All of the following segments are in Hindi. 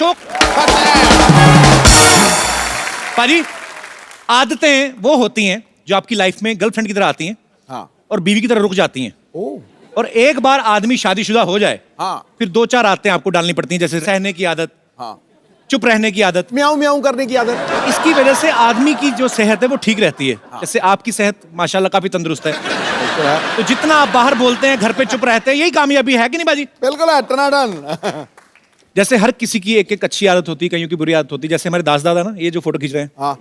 अशोक। पाजी, आदतें वो होती हैं जो आपकी लाइफ में गर्लफ्रेंड की तरह आती हैं, हाँ। और बीवी की तरह रुक जाती हैं। ओह। और एक बार आदमी शादीशुदा हो जाए, हाँ। फिर 2-4 आदतें आपको डालनी पड़ती हैं, जैसे सहने की आदत, हाँ। चुप रहने की आदत। म्याऊं म्याऊं करने की आदत। इसकी वजह से आदमी की जो सेहत है वो ठीक रहती है। जैसे आपकी सेहत माशाल्लाह काफी तंदुरुस्त है, तो जितना आप बाहर बोलते हैं, घर पे चुप रहते हैं, यही कामयाबी है कि नहीं बाजी? बिल्कुल है, टनाटन। जैसे हर किसी की एक एक अच्छी आदत होती है, कईयों की बुरी आदत होती है। जैसे हमारे दास दादा ना, ये जो फोटो खींच रहे हैं, हाँ।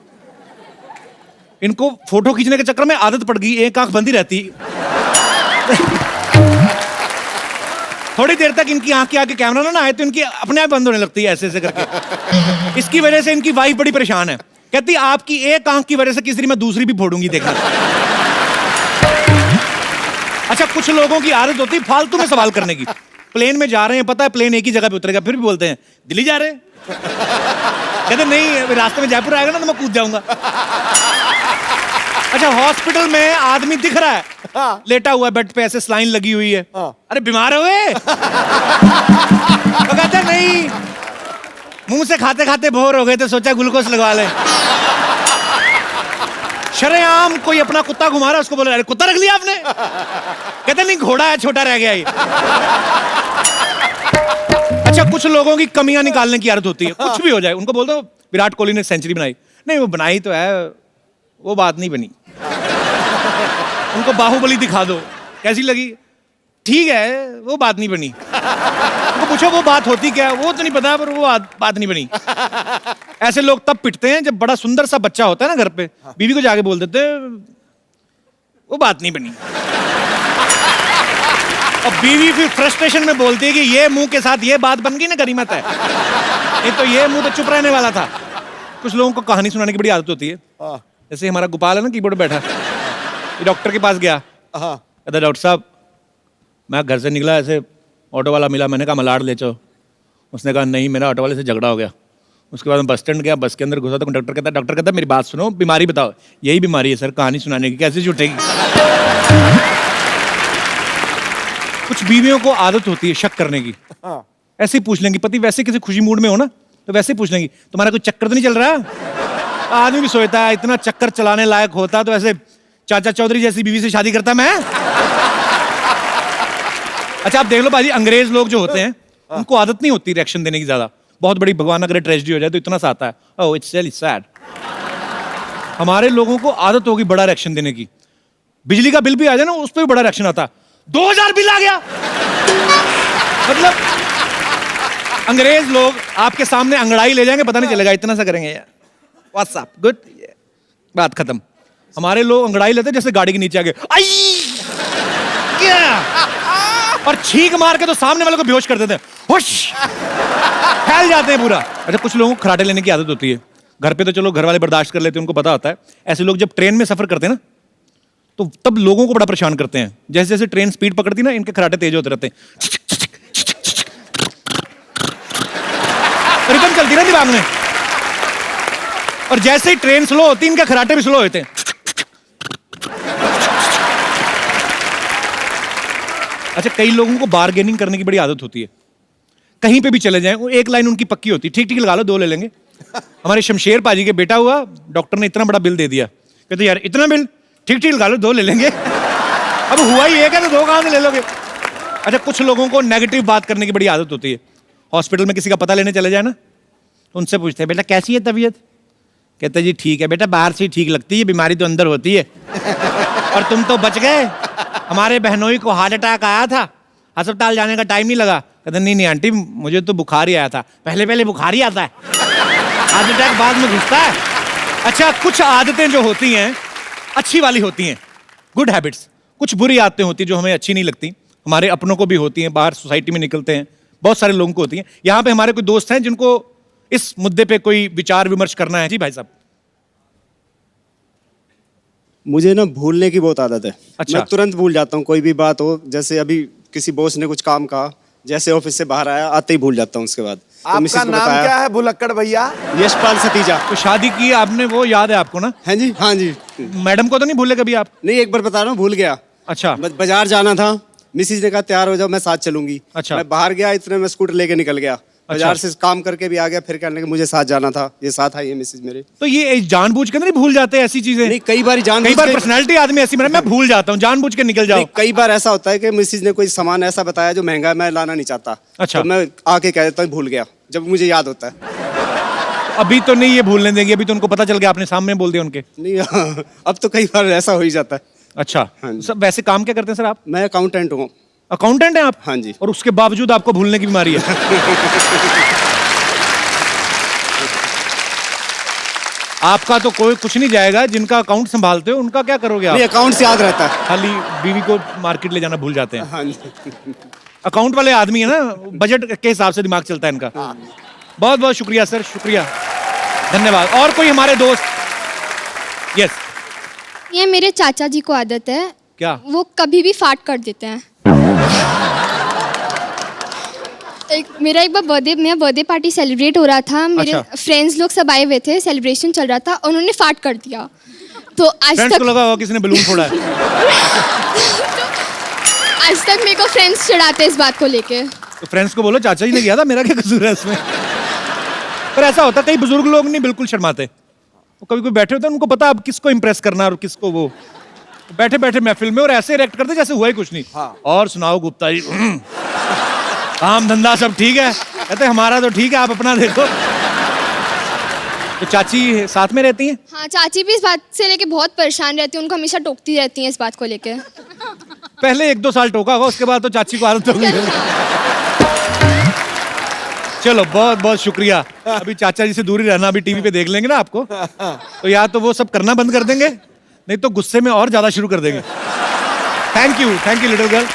इनको फोटो खींचने के चक्कर में आदत पड़ गई, एक आंख बंदी रहती। थोड़ी देर तक इनकी आंख के आगे कैमरा ना आए तो इनकी अपने आप बंद होने लगती है, ऐसे ऐसे करके। इसकी वजह से इनकी वाइफ बड़ी परेशान है, कहती आपकी एक आंख की वजह से किसी दिन मैं दूसरी भी फोड़ूंगी, देखना। अच्छा, कुछ लोगों की आदत होती है फालतू में सवाल करने की। प्लेन में जा रहे हैं, पता है प्लेन एक ही जगह पे उतरेगा, फिर भी बोलते हैं दिल्ली जा रहे हैं। कहते नहीं, रास्ते में जयपुर आएगा ना तो मैं कूद जाऊंगा। अच्छा, हॉस्पिटल में आदमी दिख रहा है, हाँ। लेटा हुआ है बेड पे, ऐसे स्लाइन लगी हुई है। हाँ। अरे बीमार हुए? तो कहते नहीं, मुंह से खाते खाते बोर हो गए तो सोचा ग्लूकोज लगवा ले। शरेआम कोई अपना कुत्ता घुमा रहा है, उसको बोला अरे कुत्ता रख लिया आपने? कहते नहीं, घोड़ा है, छोटा रह गया ये। अच्छा, कुछ लोगों की कमियां निकालने की आदत होती है, कुछ भी हो जाए। उनको बोल दो विराट कोहली ने सेंचुरी बनाई, नहीं वो बनाई तो है, वो बात नहीं बनी। उनको बाहुबली दिखा दो, कैसी लगी? ठीक है, वो बात नहीं बनी। उनको पूछो वो बात होती क्या है, वो तो नहीं पता, पर वो बात नहीं बनी। ऐसे लोग तब पिटते हैं जब बड़ा सुंदर सा बच्चा होता है ना घर पे, बीवी को जाके बोल देते हैं वो बात नहीं बनी। और बीवी फिर फ्रस्ट्रेशन में बोलती है कि ये मुंह के साथ ये बात बन गई ना, गनीमत है, नहीं तो ये मुंह तो चुप रहने वाला था। कुछ लोगों को कहानी सुनाने की बड़ी आदत होती है। जैसे हमारा गोपाल है ना, कीबोर्ड पे बैठा, ये डॉक्टर के पास गया, कहता डॉक्टर साहब मैं घर से निकला, ऐसे ऑटो वाला मिला, मैंने कहा मलाड ले चलो। उसने कहा नहीं, मेरा ऑटो वाले से झगड़ा हो गया। उसके बाद मैं बस स्टैंड गया, बस के अंदर घुसा तो डॉक्टर कहता मेरी बात सुनो, बीमारी बताओ। यही बीमारी है सर, कहानी सुनाने की, कैसे छूटेगी? कुछ बीवियों को आदत होती है शक करने की। ऐसे ही पूछ लेंगी, पति वैसे किसी खुशी मूड में हो ना तो वैसे ही पूछ लेंगी तुम्हारा कोई चक्कर तो नहीं चल रहा? आदमी भी सोचता है इतना चक्कर चलाने लायक होता तो ऐसे चाचा चौधरी जैसी बीवी से शादी करता मैं। अच्छा, आप देख लो बाजी, अंग्रेज लोग जो होते हैं उनको आदत नहीं होती रिएक्शन देने की ज्यादा। बहुत बड़ी भगवान अगर ट्रेजेडी हो जाए तो इतना सा आता है, ओह इट्स रियली सैड। हमारे लोगों को आदत होगी बड़ा रिएक्शन देने की। बिजली का बिल भी आ जाए ना, उस पर भी बड़ा रिएक्शन आता है, 2000 बिल आ गया। मतलब अंग्रेज लोग आपके सामने अंगड़ाई ले जाएंगे, पता नहीं चलेगा, इतना सा करेंगे यार, व्हाट्सअप गुड, बात खत्म। हमारे लोग अंगड़ाई लेते जैसे गाड़ी के नीचे आ गए, आई क्या, और छींक मार के तो सामने वाले को बेहोश कर देते हैं, हुश फैल जाते हैं पूरा। अच्छा, कुछ लोगों को खराटे लेने की आदत होती है। घर पे तो चलो घर वाले बर्दाश्त कर लेते हैं, उनको पता होता है। ऐसे लोग जब ट्रेन में सफर करते हैं ना तो तब लोगों को बड़ा परेशान करते हैं। जैसे जैसे ट्रेन स्पीड पकड़ती ना, इनके खराटे तेज होते रहते हैं, रिदम चलती ना दिमाग में। और जैसे ही ट्रेन स्लो होती है, इनके खराटे भी स्लो होते हैं। अच्छा, कई लोगों को बार्गेनिंग करने की बड़ी आदत होती है। कहीं पे भी चले जाएं, एक लाइन उनकी पक्की होती है, ठीक ठीक लगा लो, 2 ले लेंगे। हमारे शमशेर पाजी के बेटा हुआ, डॉक्टर ने इतना बड़ा बिल दे दिया, कहते यार इतना बिल, ठीक ठीक लगा लो, 2 ले लेंगे। अब हुआ ही एक है तो 2 कहां से ले लोगे? अच्छा, कुछ लोगों को नेगेटिव बात करने की बड़ी आदत होती है। हॉस्पिटल में किसी का पता लेने चले जाए ना तो उनसे पूछते हैं बेटा कैसी है तबीयत? कहते जी ठीक है बेटा, बाहर से ही ठीक लगती है, बीमारी तो अंदर होती है। और तुम तो बच गए, हमारे बहनोई को हार्ट अटैक आया था, अस्पताल जाने का टाइम नहीं लगा। कहते नहीं नहीं आंटी, मुझे तो बुखार ही आया था। पहले बुखार ही आता है, हार्ट अटैक बाद में घुसता है। अच्छा, कुछ आदतें जो होती हैं अच्छी वाली होती हैं, गुड हैबिट्स। कुछ बुरी आदतें होती हैं जो हमें अच्छी नहीं लगती, हमारे अपनों को भी होती हैं, बाहर सोसाइटी में निकलते हैं बहुत सारे लोगों को होती हैं। यहाँ पे हमारे कोई दोस्त हैं जिनको इस मुद्दे पे कोई विचार विमर्श करना है। जी भाई साहब। मुझे ना भूलने की बहुत आदत है। अच्छा। मैं तुरंत भूल जाता हूँ, कोई भी बात हो। जैसे अभी किसी बॉस ने कुछ काम कहा, जैसे ऑफिस से बाहर आया आते ही भूल जाता हूँ। उसके बाद आपका नाम क्या है भुलक्कड़ भैया? यशपाल सतीजा। तो शादी की आपने, वो याद है आपको ना? है जी, हाँ जी। मैडम को तो नहीं भूले कभी आप? नहीं, एक बार बता रहा हूँ, भूल गया। अच्छा। बाजार जाना था, मिसिज ने कहा तैयार हो जाओ, मैं साथ चलूंगी। अच्छा। मैं बाहर गया, इतने में स्कूटर लेके निकल गया। बाजार से काम करके भी आ गया, फिर कहने के मुझे साथ जाना था, ये साथ आई है मिसेज मेरे। तो ये जानबूझ के नहीं भूल जाते ऐसी चीजें? नहीं, कई बार पर्सनैलिटी आदमी ऐसी मैं भूल जाता हूँ, जानबूझ के निकल जाओ। कई बार ऐसा होता है कि मिसेज ने कोई सामान ऐसा बताया जो महंगा है, मैं लाना नहीं चाहता। अच्छा। तो मैं आके कह देता हूँ भूल गया, जब मुझे याद होता है। अभी तो नहीं ये भूलने देंगे, अभी तो उनको पता चल गया, आपने सामने बोल दिया उनके। नहीं अब तो कई बार ऐसा हो ही जाता है। अच्छा। हाँ जी। सब वैसे काम क्या करते हैं सर आप? मैं अकाउंटेंट हूँ। अकाउंटेंट हैं आप? हाँ जी। और उसके बावजूद आपको भूलने की बीमारी है? आपका तो कोई कुछ नहीं जाएगा, जिनका अकाउंट संभालते हो उनका क्या करोगे आप? नहीं, अकाउंट से याद रहता है। खाली बीवी को मार्केट ले जाना भूल जाते हैं। हाँ जी। अकाउंट वाले आदमी है ना, बजट के हिसाब से दिमाग चलता है इनका। बहुत बहुत शुक्रिया सर, शुक्रिया, धन्यवाद। और कोई हमारे दोस्त? यस। ये मेरे चाचा जी को आदत है। क्या? वो कभी भी फाट कर देते हैं। मेरा एक बार बर्थडे पार्टी सेलिब्रेट हो रहा था, मेरे अच्छा। फ्रेंड्स लोग सब आए हुए थे, सेलिब्रेशन चल रहा था, उन्होंने फाट कर दिया। तो आज फ्रेंड्स तक को लगा होगा किसी ने बलून फोड़ा है। आज तक मेरे को फ्रेंड्स चिढ़ाते हैं इस बात को लेके। तो फ्रेंड्स को बोलो चाचा जी ने किया था, मेरा क्या कसूर है इसमें? पर ऐसा होता है, कई बुजुर्ग लोग नहीं बिल्कुल शर्माते। वो कभी कोई बैठे होते हैं, उनको पता अब किसको इंप्रेस करना और किसको वो बैठे बैठे महफिल में और ऐसे रिएक्ट करते जैसे हुआ ही कुछ नहीं। हाँ। और सुनाओ गुप्ता जी, काम धंधा सब ठीक है? कहते हमारा तो ठीक है, आप अपना देखो। तो चाची साथ में रहती हैं? हाँ, चाची भी इस बात से लेके बहुत परेशान रहती है, उनको हमेशा टोकती रहती हैं इस बात को लेके। पहले 1-2 साल टोका होगा, उसके बाद तो चाची को आदत हो गई। चलो बहुत बहुत शुक्रिया। अभी चाचा जी से दूरी रहना, अभी टीवी पे देख लेंगे ना आपको, तो या तो वो सब करना बंद कर देंगे, नहीं तो गुस्से में और ज्यादा शुरू कर देंगे। Thank you little girl.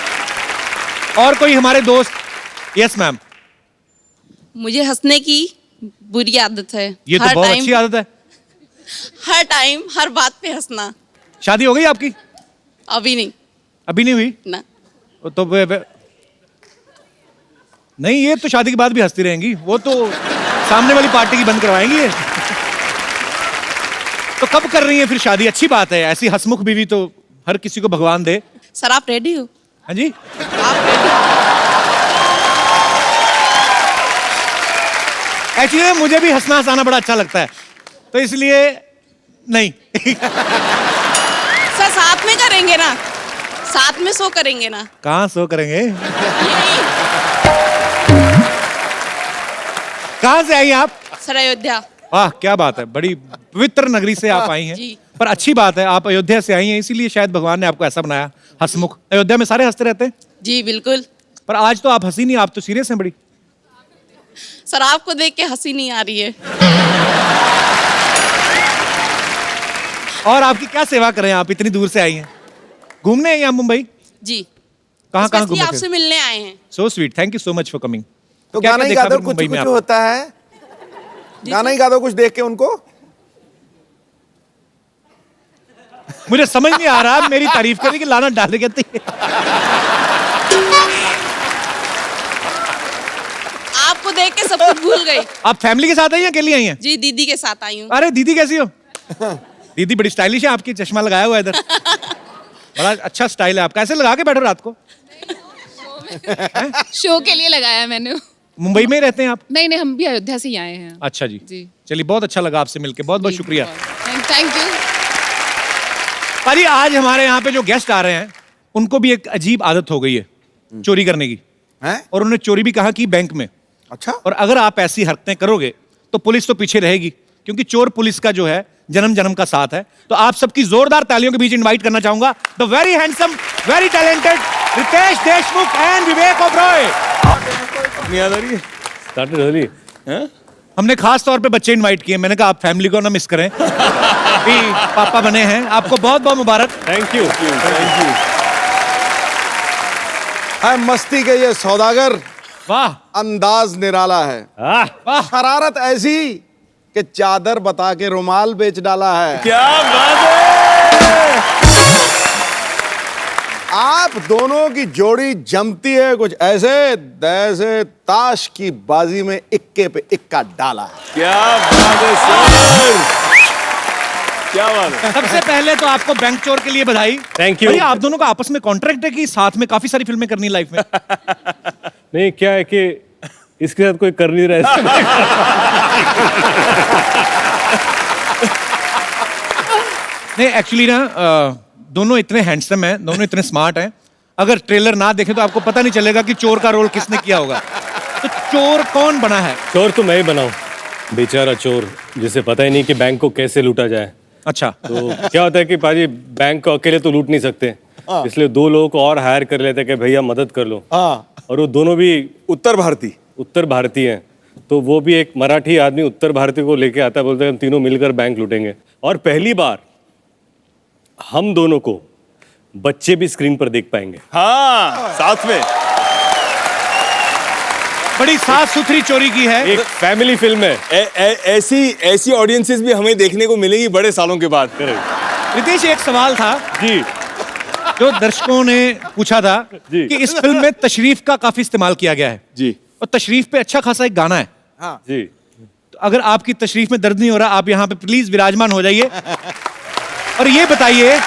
और कोई हमारे दोस्त? Yes ma'am. मुझे हंसने की बुरी आदत है। ये तो बहुत अच्छी आदत है। हर टाइम हर बात पे हंसना। शादी हो गई आपकी? अभी नहीं अभी नहीं हुई? ना। तो नहीं, ये तो शादी के बाद भी हंसती रहेंगी, वो तो सामने वाली पार्टी की बंद करवाएंगी ये। तो कब कर रही हैं फिर शादी? अच्छी बात है, ऐसी हंसमुख बीवी तो हर किसी को भगवान दे। सर आप रेडी हो? हाँ जी। आप रेडी? एक्चुअली मुझे भी हंसना हंसाना बड़ा अच्छा लगता है, तो इसलिए नहीं। सर साथ में करेंगे ना, साथ में शो करेंगे ना। कहाँ शो करेंगे? कहाँ से आई आप? सर अयोध्या। वाह क्या बात है, बड़ी पवित्र नगरी से आप आई हैं। जी। पर अच्छी बात है, आप अयोध्या से आई हैं, इसीलिए शायद भगवान ने आपको ऐसा बनाया हंसमुख। अयोध्या में सारे हंसते रहते हैं। जी बिल्कुल। पर आज तो आप हंसी नहीं, आप तो सीरियस हैं बड़ी। सर आपको देख के हंसी नहीं आ रही है। और आपकी क्या सेवा करें, आप इतनी दूर से आई हैं? घूमने आई हैं आप मुंबई? जी। कहाँ कहाँ Especially घूमे? आपसे मिलने आए हैं। So sweet, thank you so much for coming. तो गाना ही गा दो, कुछ कुछ होता है, गाना ही गा दो कुछ देख के उनको। मुझे समझ नहीं आ रहा, मेरी तारीफ करने की लानत डाल कहती है। आपको देख के सब कुछ भूल गई। आप फैमिली के साथ आई हैं, अकेली आई हैं? जी दीदी के साथ आई हूँ। अरे दीदी कैसी हो? दीदी बड़ी स्टाइलिश है, आपकी चश्मा लगाया हुआ है इधर। बड़ा अच्छा स्टाइल है आपका, ऐसे लगा के बैठो रात को। शो के लिए लगाया है मैंने। मुंबई में ही रहते हैं आप? नहीं, हम भी अयोध्या से ही आए हैं। अच्छा जी। जी। चलिए बहुत अच्छा लगा आपसे मिलके, बहुत बहुत शुक्रिया। Thank you. पाजी आज हमारे यहाँ पे जो गेस्ट आ रहे हैं उनको भी एक अजीब आदत हो गई है चोरी करने की, हैं? और उन्होंने चोरी भी कहा कि बैंक में। अच्छा। और अगर आप ऐसी हरकतें करोगे तो पुलिस तो पीछे रहेगी, क्योंकि चोर पुलिस का जो है जन्म जन्म का साथ है। तो आप सबकी जोरदार तालियों के बीच इनवाइट करना चाहूंगा the very handsome, very talented Riteish Deshmukh and Vivek Oberoi. Started early हैं? हमने खास तौर पे बच्चे इनवाइट किए, मैंने कहा आप फैमिली को ना मिस करें। अभी पापा बने हैं, आपको बहुत बहुत मुबारक। Thank you thank you. है मस्ती के ये सौदागर, वाह अंदाज निराला है, वाह, शरारत ऐसी कि चादर बता के रुमाल बेच डाला है। क्या बात है। आप दोनों की जोड़ी जमती है कुछ ऐसे जैसे ताश की बाजी में इक्के पे इक्का डाला है। क्या बात है सर, क्या बात है। सबसे पहले तो आपको बैंक चोर के लिए बधाई। Thank you. भैया आप दोनों का आपस में कॉन्ट्रैक्ट है कि साथ में काफी सारी फिल्में करनी लाइफ में? नहीं क्या है कि इसके साथ कोई कर नहीं रहा है। नहीं एक्चुअली ना दोनों इतने हैंडसम हैं, दोनों इतने स्मार्ट हैं। अगर ट्रेलर ना देखे तो आपको पता नहीं चलेगा कि चोर का रोल किसने किया होगा। तो चोर कौन बना है? चोर तो मैं ही बनाऊं, बेचारा चोर जिसे पता ही नहीं कि बैंक को कैसे लूटा जाए। अच्छा, तो क्या होता है कि पाजी बैंक को अकेले तो लूट नहीं सकते, इसलिए 2 लोगों को और हायर कर लेते हैं कि भैया मदद कर लो। और वो दोनों भी उत्तर भारतीय हैं, तो वो भी एक मराठी आदमी उत्तर भारतीय को लेके आता है, बोलते हैं हम तीनों मिलकर बैंक लूटेंगे। और पहली बार हम दोनों को बच्चे भी स्क्रीन पर देख पाएंगे। हाँ, साथ में बड़ी साफ सुथरी चोरी की है। एक फैमिली फिल्म है। ऐसी ऑडियंसेस भी हमें देखने को मिलेगी बड़े सालों के बाद। रितेश, एक सवाल था जी जो दर्शकों ने पूछा था जी। कि इस फिल्म में तशरीफ का काफी इस्तेमाल किया गया है जी और तशरीफ पे अच्छा खासा एक गाना है। जी। तो अगर आपकी तशरीफ में दर्द नहीं हो रहा, आप यहाँ पे प्लीज विराजमान हो जाइए और ये बताइए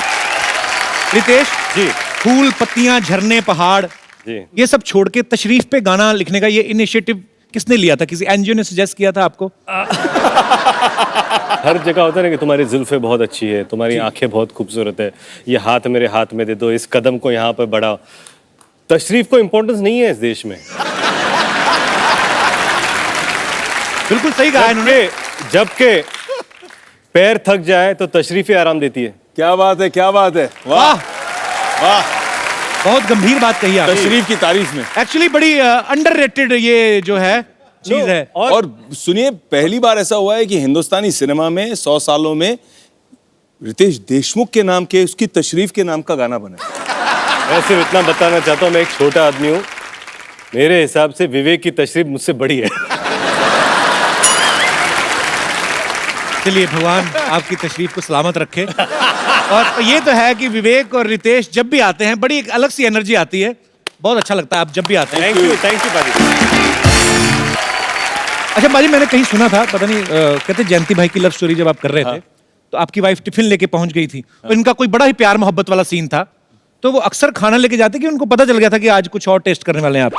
रितेश जी फूल पत्तियां झरने पहाड़ जी। ये सब छोड़ के तशरीफ पे गाना लिखने का ये इनिशिएटिव किसने लिया था? किसी एनजीओ ने सजेस्ट किया था आपको? हर जगह होता है ना कि तुम्हारी जुल्फे बहुत अच्छी है, तुम्हारी आंखें बहुत खूबसूरत है, ये हाथ मेरे हाथ में दे दो, इस कदम को यहाँ पर बढ़ाओ। तशरीफ को इंपॉर्टेंस नहीं है इस देश में। बिल्कुल सही कहा इन्होंने। जबकि पैर थक जाए तो तशरीफ ही आराम देती है। क्या बात है, क्या बात है, वाह, वाह। बहुत गंभीर बात कही आपने। तशरीफ की तारीफ में। एक्चुअली बड़ी अंडररेटेड ये जो है चीज है। और सुनिए, पहली बार ऐसा हुआ है कि हिंदुस्तानी सिनेमा में 100 सालों में रितेश देशमुख के नाम के, उसकी तशरीफ के नाम का गाना बना। मैं सिर्फ इतना बताना चाहता हूँ, मैं एक छोटा आदमी हूँ, मेरे हिसाब से विवेक की तशरीफ मुझसे बड़ी है। चलिए भगवान आपकी तशरीफ को सलामत रखे। और ये तो है कि विवेक और रितेश जब भी आते हैं बड़ी एक अलग सी एनर्जी आती है, बहुत अच्छा लगता है आप जब भी आते हैं। थैंक यू पाजी। अच्छा बाजी, मैंने कहीं सुना था, पता नहीं कहते जयंती भाई की लव स्टोरी जब आप कर रहे थे तो आपकी वाइफ टिफिन लेके पहुंच गई थी और इनका कोई बड़ा ही प्यार मोहब्बत वाला सीन था, तो वो अक्सर खाना लेके जाते कि उनको पता चल गया था कि आज कुछ और टेस्ट करने वाले हैं आप?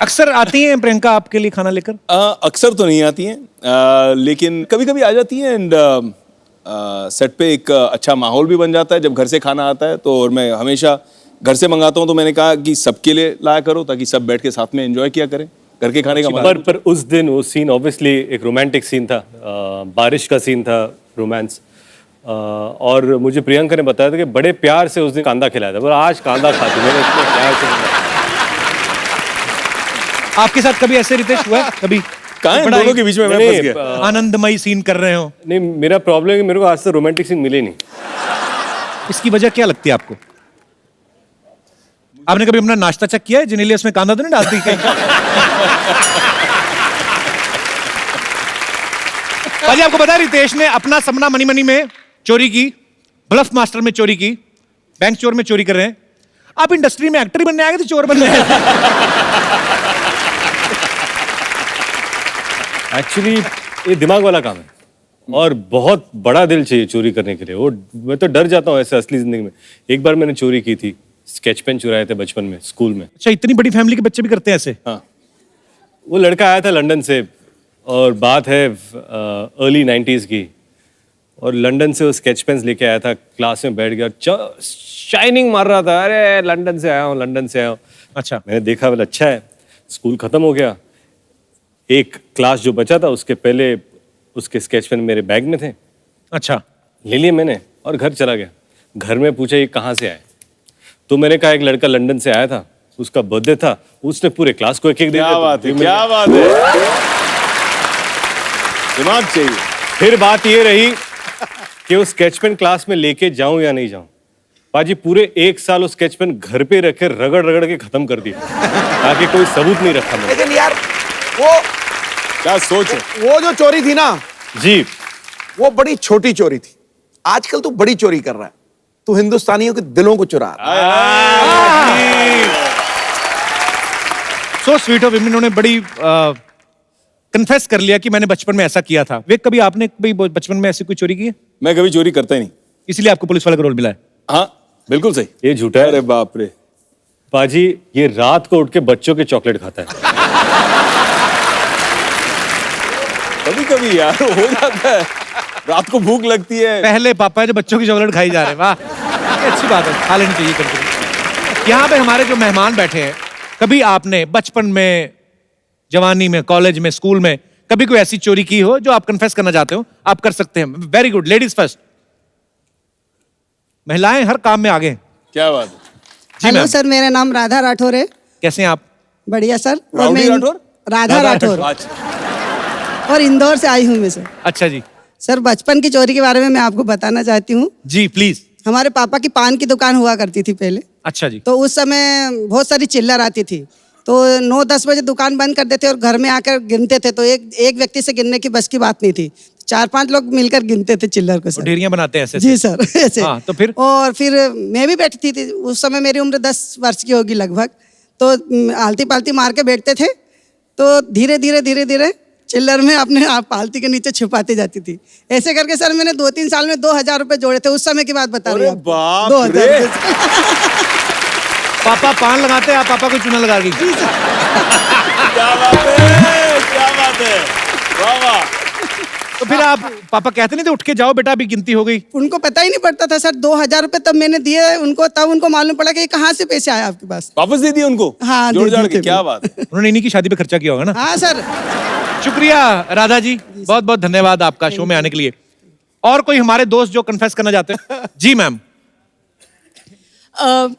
अक्सर आती हैं प्रियंका आपके लिए खाना लेकर? अक्सर तो नहीं आती हैं, लेकिन कभी कभी आ जाती हैं। एंड सेट पे एक अच्छा माहौल भी बन जाता है जब घर से खाना आता है। तो और मैं हमेशा घर से मंगाता हूँ, तो मैंने कहा कि सबके लिए लाया करो ताकि सब बैठ के साथ में एंजॉय किया करें घर के खाने का मजा। पर उस दिन वो सीन ऑब्वियसली एक रोमांटिक सीन था, बारिश का सीन था, रोमांस। और मुझे प्रियंका ने बताया था कि बड़े प्यार से उस दिन कांदा खिलाया था। बोला आज कांदा खाती, मैंने इतने प्यार से। आपके साथ कभी ऐसे रितेश हुआ है कभी? कहाँ है? बड़ा दोनों के बीच में मैं नहीं, फंस गया। आनंदमयी सीन कर रहे हो? नहीं, मेरा प्रॉब्लम है कि मेरे को आज तक रोमांटिक सीन मिले नहीं। इसकी वजह क्या लगती है आपको? आपने कभी अपना नाश्ता चेक किया है? जिनेलिया उसमें कांदा तो नहीं डालती कहीं? भाजी आपको पता है रितेश ने अपना सपना मनी मनी में चोरी की, ब्लफ मास्टर में चोरी की, बैंक चोर में चोरी कर रहे हैं। आप इंडस्ट्री में एक्टर ही बनने आए थे चोर बनने आए थे? एक्चुअली ये दिमाग वाला काम है और बहुत बड़ा दिल चाहिए चोरी करने के लिए। वो मैं तो डर जाता हूँ ऐसे असली जिंदगी में। एक बार मैंने चोरी की थी, स्केच पेन चुराए थे बचपन में स्कूल में। अच्छा, इतनी बड़ी फैमिली के बच्चे भी करते हैं ऐसे? हाँ, वो लड़का आया था लंदन से और बात है अर्ली 90s की, और लंदन से वो स्केच पेन्स लेके आया था, क्लास में बैठ गया, शाइनिंग मार रहा था, अरे लंदन से आया हूँ, लंदन से आया हूँ। अच्छा, मैंने देखा बोला अच्छा है। स्कूल खत्म हो गया, एक क्लास जो बचा था उसके पहले उसके स्केच पेन मेरे बैग में थे। अच्छा, ले लिए मैंने और घर चला गया। घर में पूछा ये कहाँ से आए, तो मैंने कहा एक लड़का लंदन से आया था, उसका बर्थडे था, उसने पूरे क्लास को एक एक दे दिया। क्या बात है, क्या बात है, दिमाग चाहिए। फिर बात ये रही कि वो स्केच पेन क्लास में लेके जाऊं या नहीं जाऊं। पाजी पूरे 1 साल उस स्केच पेन घर पे रखे रगड़ रगड़ के खत्म कर दिया ताकि कोई सबूत नहीं रखा मैंने। लेकिन यार वो क्या सोच है। वो जो चोरी थी ना जी, वो बड़ी छोटी चोरी थी। आजकल तू बड़ी चोरी कर रहा है, तू हिंदुस्तानियों के दिलों को चुरा रहा है। So sweet of him. इन्होंने बड़ी कन्फेस कर लिया कि मैंने बचपन में ऐसा किया था। वे कभी आपने कभी बचपन में ऐसी कोई चोरी की है? मैं कभी चोरी करता ही नहीं। इसलिए आपको पुलिस वाले का रोल मिला है? हाँ, बिल्कुल सही। ये झूठा है। अरे बाप रे। पाजी ये रात को उठ के बच्चों के चॉकलेट खाता है। कभी कभी यार हो जाता है, रात को भूख लगती है। पहले पापा है जो बच्चों की चॉकलेट खाई जा रहे हैं, वाह ये अच्छी बात है, खा लेनी चाहिए कभी। यहाँ पे हमारे जो मेहमान बैठे हैं, कभी आपने बचपन में, जवानी में, कॉलेज में, स्कूल में कभी कोई ऐसी चोरी की हो जो आप कन्फेस करना चाहते हो? आप कर सकते हैं। Very good, ladies first. महिलाएं हर काम में आगे हैं। क्या बात है। जी हेलो मैम, सर, मेरा नाम राधा राठौर है। कैसे हैं आप? बढ़िया सर। और राउडी मैं राठौर? राधा राठौर, अच्छा। और इंदौर से आई हूँ मैं सर। अच्छा जी। सर, बचपन की चोरी के बारे में मैं आपको बताना चाहती हूँ। जी प्लीज। हमारे पापा की पान की दुकान हुआ करती थी पहले। अच्छा जी। तो उस समय बहुत सारी चिल्लर आती थी, तो 9-10 बजे दुकान बंद कर देते और घर में आकर गिनते थे। तो एक व्यक्ति से गिनने की बस की बात नहीं थी, 4-5 लोग मिलकर गिनते थे चिल्लर को सर। ढेरियां बनाते हैं ऐसे जी ऐसे। सर, ऐसे। हाँ, तो फिर? और फिर मैं भी बैठती थी, उस समय मेरी उम्र 10 वर्ष की होगी लगभग। तो आलती पालती मार के बैठते थे, तो धीरे धीरे चिल्लर में अपने आप पालती के नीचे छुपाती जाती थी। ऐसे करके सर मैंने 2-3 साल में 2000 रुपए जोड़े थे। उस समय की बात बता रही हूँ आपको। बाप 2000 रे। रुपए। पापा पान लगाते हैं, आप पापा को चूना लगा दी। क्या बात है, क्या बात है, वाह वाह। तो फिर आप पापा कहते नहीं थे उठ के जाओ बेटा अभी गिनती हो गई? उनको पता ही नहीं पड़ता था सर। 2000 रुपए तब मैंने दिए उनको, तब उनको मालूम पड़ा कि ये कहाँ से पैसे आए आपके पास। वापस दे दिए उनको? हाँ, जोड़ दे जाड़ दिए के, थे। क्या बात है। उन्होंने इन्हीं की शादी पे खर्चा किया होगा ना? हाँ सर। शुक्रिया राधा जी, बहुत बहुत धन्यवाद आपका शो में आने के लिए। और कोई हमारे दोस्त जो कन्फेस करना चाहते हैं? जी ma'am.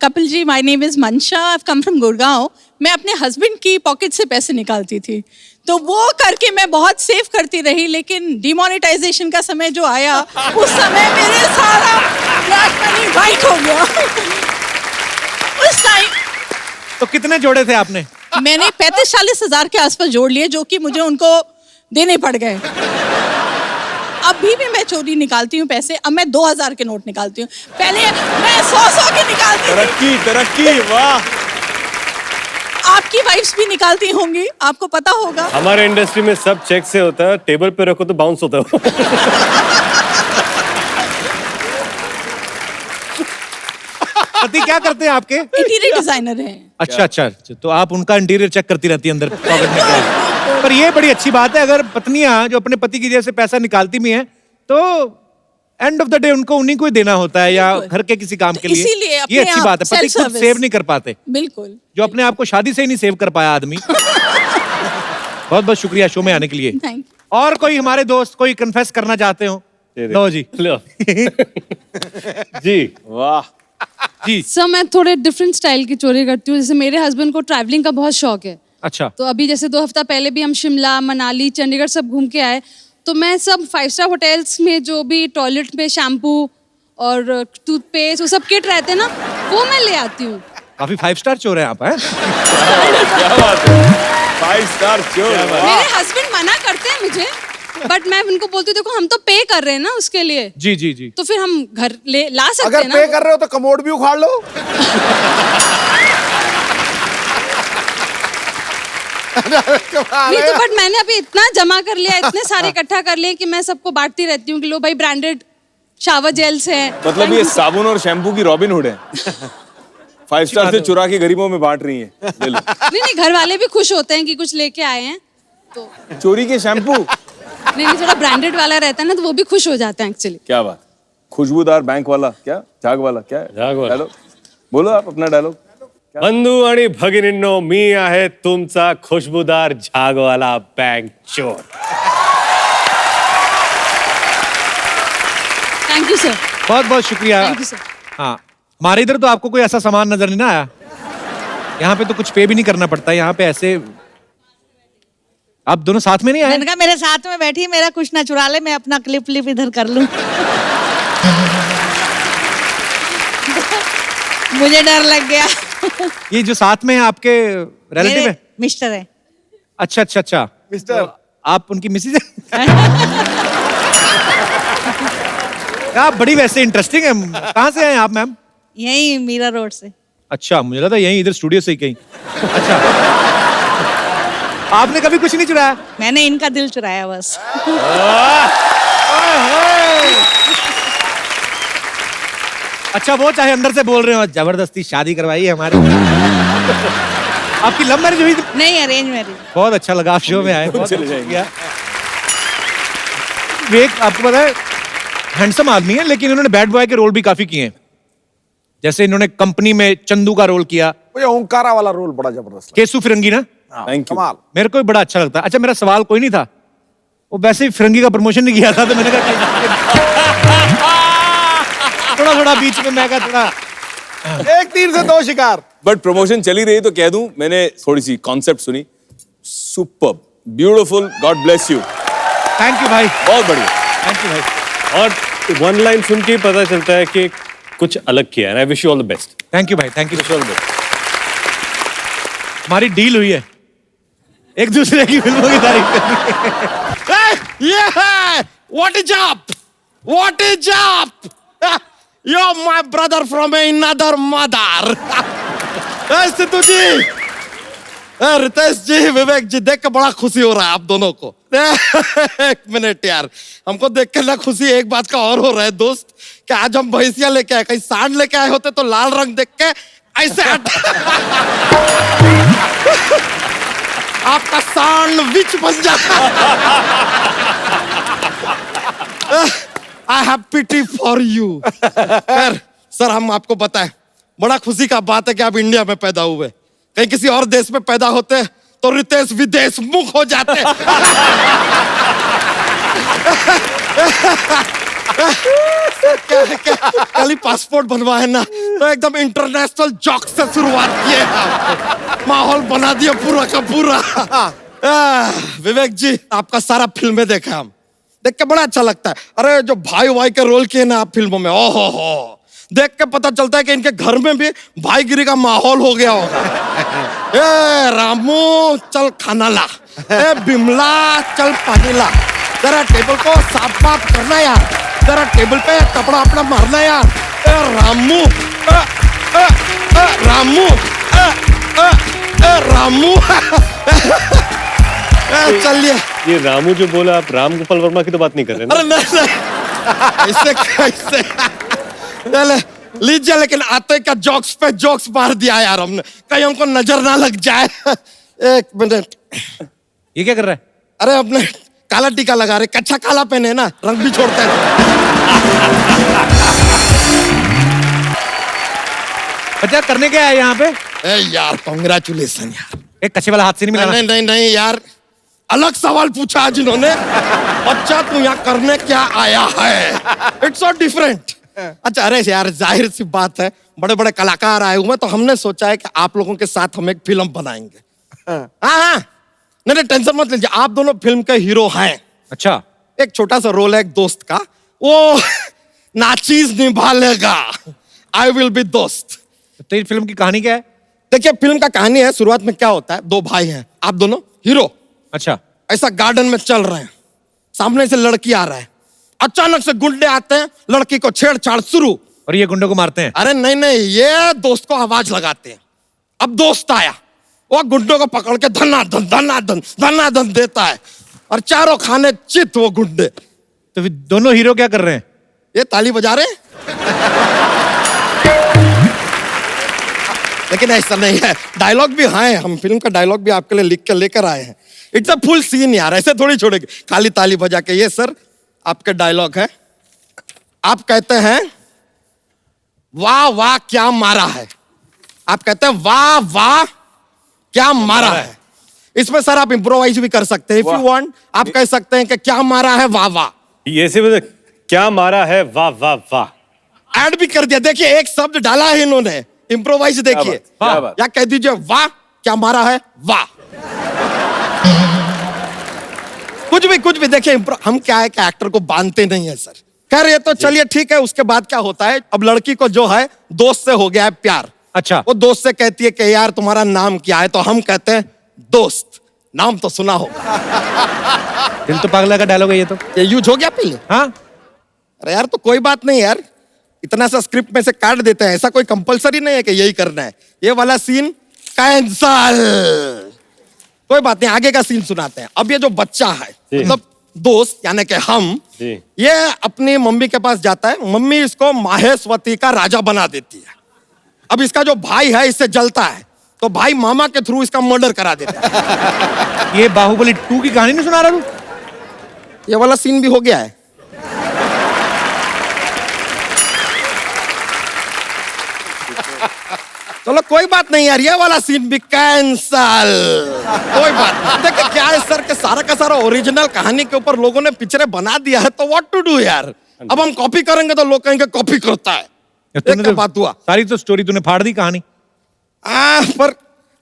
Kapil ji, my name is Mansha, I have come from Gurgaon. मैं अपने हस्बैंड की पॉकेट से पैसे निकालती थी, तो वो करके मैं बहुत सेव करती रही, लेकिन डिमोनेटाइजेशन का समय जो आया, उस समय मेरे सारा ब्लैक मनी वाइट हो गया। उस टाइम तो कितने जोड़े थे आपने? मैंने 35-40 हजार के आसपास जोड़ लिए, जो कि मुझे उनको देने पड़ गए। अभी भी मैं चोरी निकालती हूँ पैसे। अब मैं 2000 के नोट निकालती हूँ, पहले मैं 100 के निकालती थी। तरक्की तरक्की, वाह। आपकी वाइफ्स भी निकालती होंगी, आपको पता होगा। हमारे इंडस्ट्री में सब चेक से होता है, टेबल पे रखो तो बाउंस होता है। पति क्या करते हैं आपके? इंटीरियर डिजाइनर हैं। अच्छा अच्छा, तो आप उनका इंटीरियर चेक करती रहती है अंदर पॉकेट में क्या है। पर ये बड़ी अच्छी बात है, अगर पत्नियां जो अपने पति की जेब से पैसा निकालती भी हैं तो एंड ऑफ द डे उनको उन्हीं को ही देना होता है, या घर के किसी काम के लिए। इसीलिए अपने ये अच्छी आप बात है, पति खुद self-service। सेव नहीं कर पाते, बिल्कुल। जो अपने आप को शादी से ही नहीं सेव कर पाया आदमी। बहुत बहुत शुक्रिया शो में आने के लिए। थैंक और कोई हमारे दोस्त कोई कन्फेस करना चाहते हो? लो जी। लो। जी वाह। जी। सर, मैं थोड़े डिफरेंट स्टाइल की चोरी करती हूँ। जैसे मेरे हस्बैंड को ट्रैवलिंग का बहुत शौक है, अच्छा। तो अभी जैसे 2 हफ्ता पहले भी हम शिमला, मनाली, चंडीगढ़ सब घूम के आए। तो मैं सब 5 स्टार होटल्स में जो भी टॉयलेट में शैम्पू और टूथपेस्ट वो सब किट रहते हैं ना, वो मैं ले आती हूँ। काफी 5 स्टार चोर हैं आप, हैं? क्या बात है, 5 स्टार चोर। मेरे हस्बैंड मना करते हैं मुझे, बट मैं उनको बोलती हूँ देखो हम तो पे कर रहे हैं ना उसके लिए, जी जी जी। तो फिर हम घर ले ला सकते अगर हैं ना। पे कर रहे हो तो कमोड भी उखाड़ लो। नहीं तो बट मैंने अभी इतना जमा कर लिया, इतने सारे इकट्ठा कर लिए कि मैं सबको बांटती रहती हूँ कि लो भाई ब्रांडेड शावर जेल्स हैं। मतलब ये साबुन और शैम्पू की रॉबिन हुड है। 5 स्टार से चुरा के गरीबों में बांट रही है। ले लो। नहीं, घर वाले भी खुश होते हैं कि कुछ लेके आए हैं, तो चोरी के शैम्पू। नहीं थोड़ा ब्रांडेड वाला रहता है ना, तो वो भी खुश हो जाते हैं एक्चुअली। क्या बात, खुशबूदार बैंक वाला, क्या झाग वाला, क्या है? झाग वाला। डायलॉग बोलो आप अपना डायलॉग। बंधू आणि भगिनींनो, मी आहे तुमचा खुशबूदार झागवाला बैंक चोर। Thank you sir. बहुत बहुत शुक्रिया। Thank you sir. हाँ, हमारे इधर तो आपको कोई ऐसा सामान नजर नहीं ना आया। यहाँ पे तो कुछ पे भी नहीं करना पड़ता, यहाँ पे ऐसे आप दोनों साथ में नहीं आए? मैंने कहा मेरे साथ में बैठी, मेरा कुछ ना चुरा ले, मैं अपना क्लिप इधर कर लूं। मुझे डर लग गया। ये जो साथ में है आपके रिलेटिव मेरे है? मिस्टर है। अच्छा अच्छा अच्छा। मिस्टर, तो आप उनकी मिसेज है? आप बड़ी वैसे इंटरेस्टिंग है। कहाँ से हैं आप मैम? यही मीरा रोड से। अच्छा, मुझे लगा यहीं इधर स्टूडियो से ही कहीं। अच्छा, आपने कभी कुछ नहीं चुराया? मैंने इनका दिल चुराया बस। अच्छा वो चाहे अंदर से बोल रहे हो जबरदस्ती शादी करवाई है हमारे। आपकी लव मैरिज हुई थी? नहीं, अरेंज मैरिज। बहुत अच्छा लगा आप शो में आए, बहुत चले अच्छा जाएंगे। किया। विवेक आपको पता है हैंडसम आदमी है, लेकिन इन्होंने बैड बॉय के रोल भी काफी किए हैं। जैसे इन्होंने कंपनी में चंदू का रोल किया, मुझे ओंकारा वाला रोल बड़ा जबरदस्त लगा। केसु फिरंगी ना, थैंक यू। कमाल। मेरे को भी बड़ा अच्छा लगता है। अच्छा मेरा सवाल कोई नहीं था, वो वैसे ही फिरंगी का प्रमोशन नहीं किया था तो मैंने कहा थोड़ा थोड़ा बीच में मैं कहा थोड़ा एक तीर से दो शिकार। बट प्रमोशन चली रही तो कह दूं, मैंने थोड़ी सी कॉन्सेप्ट सुनी, super beautiful, God bless you. Thank you भाई, बहुत बढ़िया। थैंक यू भाई, और वन लाइन सुन के ही पता चलता है कि कुछ अलग किया है। I wish you all the best. Thank you भाई, thank you. Wish you all the best. हमारी डील हुई है एक दूसरे की फिल्मों की तारीफ करनी है। What is up? What is up? You're my brother from another mother. Sidhu जी, रितेश जी, विवेक जी, देख के बड़ा खुशी हो रहा है आप दोनों को। एक मिनट यार, हमको देख के ना खुशी एक बात का और हो रहा है दोस्त, कि आज हम भैंसिया लेके आए, कहीं सांड लेके आए होते तो लाल रंग देख के ऐसे आपका सैंडविच बन जाता। I have pity for you. खैर सर, हम आपको बताएं, बड़ा खुशी का बात है कि आप इंडिया में पैदा हुए। कहीं किसी और देश में पैदा होते तो रितेश विदेश मुख हो जाते। कल ही पासपोर्ट बनवाए ना, तो एकदम इंटरनेशनल जॉक से शुरुआत किए, माहौल बना दिया पूरा का पूरा। विवेक जी, आपका सारा फिल्में देखा हम, देख के बड़ा अच्छा लगता है। अरे जो भाई भाई के रोल किए ना आप फिल्मों में, ओहो हो, देख के पता चलता है कि इनके घर में भी भाईगिरी का माहौल हो गया होगा। ए रामू चल खाना ला, ए बिमला चल पानी ला, जरा टेबल को साफ साफ करना यार, जरा टेबल पे कपड़ा अपना मारना यार। ए रामू, रामू, रामू। चलिए, ये रामू जो बोला, आप राम गोपाल वर्मा की तो बात नहीं कर रहे ना? अरे नहीं, ऐसे कैसे? चले लीजिए, लेकिन आते का जोक्स पे जोक्स मार दिया यार हमने, कहीं हमको नजर ना लग जाए। एक मिनट, ये क्या कर रहा है? अरे अपने काला टीका लगा रहे, कच्चा काला पहने ना, रंग भी छोड़ता है। अच्छा करने क्या है यहाँ पे? ए यार कांग्रेचुलेशन यार। एक कच्चे वाला हाथ से नहीं मिला? नहीं नहीं नहीं यार, अलग सवाल पूछा आज इन्होंने। बच्चा तू यहाँ करने क्या आया है? It's so different. अच्छा, अरे यार जाहिर सी बात है, बड़े बड़े कलाकार आए हुए हैं, तो हमने सोचा है कि आप लोगों के साथ हम एक फिल्म बनाएंगे। हाँ, नहीं नहीं टेंशन मत लीजिए, आप दोनों फिल्म के हीरो हैं। अच्छा, एक छोटा सा रोल है एक दोस्त का, वो नाचीज निभा लेगा। आई विल बी दोस्त। तो ये फिल्म की कहानी क्या है? देखिए फिल्म का कहानी है, शुरुआत में क्या होता है, दो भाई हैं, आप दोनों हीरो। अच्छा, ऐसा गार्डन में चल रहे हैं, सामने से लड़की आ रहा है, अचानक से गुंडे आते हैं, लड़की को छेड़छाड़ शुरू। और ये गुंडों को मारते हैं? अरे नहीं नहीं, ये दोस्त को आवाज लगाते हैं। अब दोस्त आया, वो गुंडों को पकड़ के धनाधन धनाधन धनाधन देता है, और चारों खाने चित वो गुंडे। तो फिर दोनों हीरो क्या कर रहे हैं? ये ताली बजा रहे हैं। लेकिन ऐसा नहीं है, डायलॉग भी हैं, हम फिल्म का डायलॉग भी आपके लिए लिख के लेकर आए हैं। इट्स अ फुल सीन यार, ऐसे थोड़ी छोड़ेंगे खाली ताली बजा के। ये सर आपके डायलॉग है, आप कहते हैं वाह वाह क्या मारा है, आप कहते हैं वाह वाह क्या मारा है। इसमें सर आप इम्प्रोवाइज भी कर सकते हैं, इफ यू वांट। आप कह सकते हैं कि क्या मारा है, वाह वाह। ये से मतलब क्या मारा है, वाह वाह वाह। ऐड भी कर दिया, देखिए एक शब्द डाला है इन्होंने, इम्प्रोवाइज देखिए। क्या बात। या कह दीजिए वाह क्या मारा है, वाह। कुछ भी देखिए, हम क्या है कि एक्टर को बांधते नहीं है सर। खैर ये तो चलिए ठीक है। उसके बाद क्या होता है, अब लड़की को जो है दोस्त से हो गया है प्यार। अच्छा, वो दोस्त से कहती है कि यार तुम्हारा नाम क्या है, तो हम कहते हैं दोस्त। नाम तो सुना होगा। दिल तो पागला का डायलॉग है ये तो। ये यूज हो गया पहले? हाँ, अरे यार तो कोई बात नहीं यार, इतना सा स्क्रिप्ट में से काट देते हैं, ऐसा कोई कंपलसरी नहीं है कि यही करना है। ये वाला सीन कैंसल, कोई बात नहीं, आगे का सीन सुनाते हैं। अब ये जो बच्चा है, मतलब दोस्त यानी कि हम जी। ये अपनी मम्मी के पास जाता है, मम्मी इसको माहेश्वती का राजा बना देती है। अब इसका जो भाई है इससे जलता है, तो भाई मामा के थ्रू इसका मर्डर करा देता है। ये बाहुबली 2 की कहानी नहीं सुना रहा तू? ये वाला सीन भी हो गया है। चलो कोई बात नहीं यार, ये वाला सीन भी कैंसल। कोई बात नहीं। देखिए क्या है सर के सारा का सारा ओरिजिनल कहानी के ऊपर लोगों ने पिक्चरें बना दिया है, तो व्हाट टू डू यार। अब हम कॉपी करेंगे तो लोग कहेंगे कॉपी करता है। तूने क्या तो बात हुआ? सारी तो स्टोरी तूने फाड़ दी कहानी। पर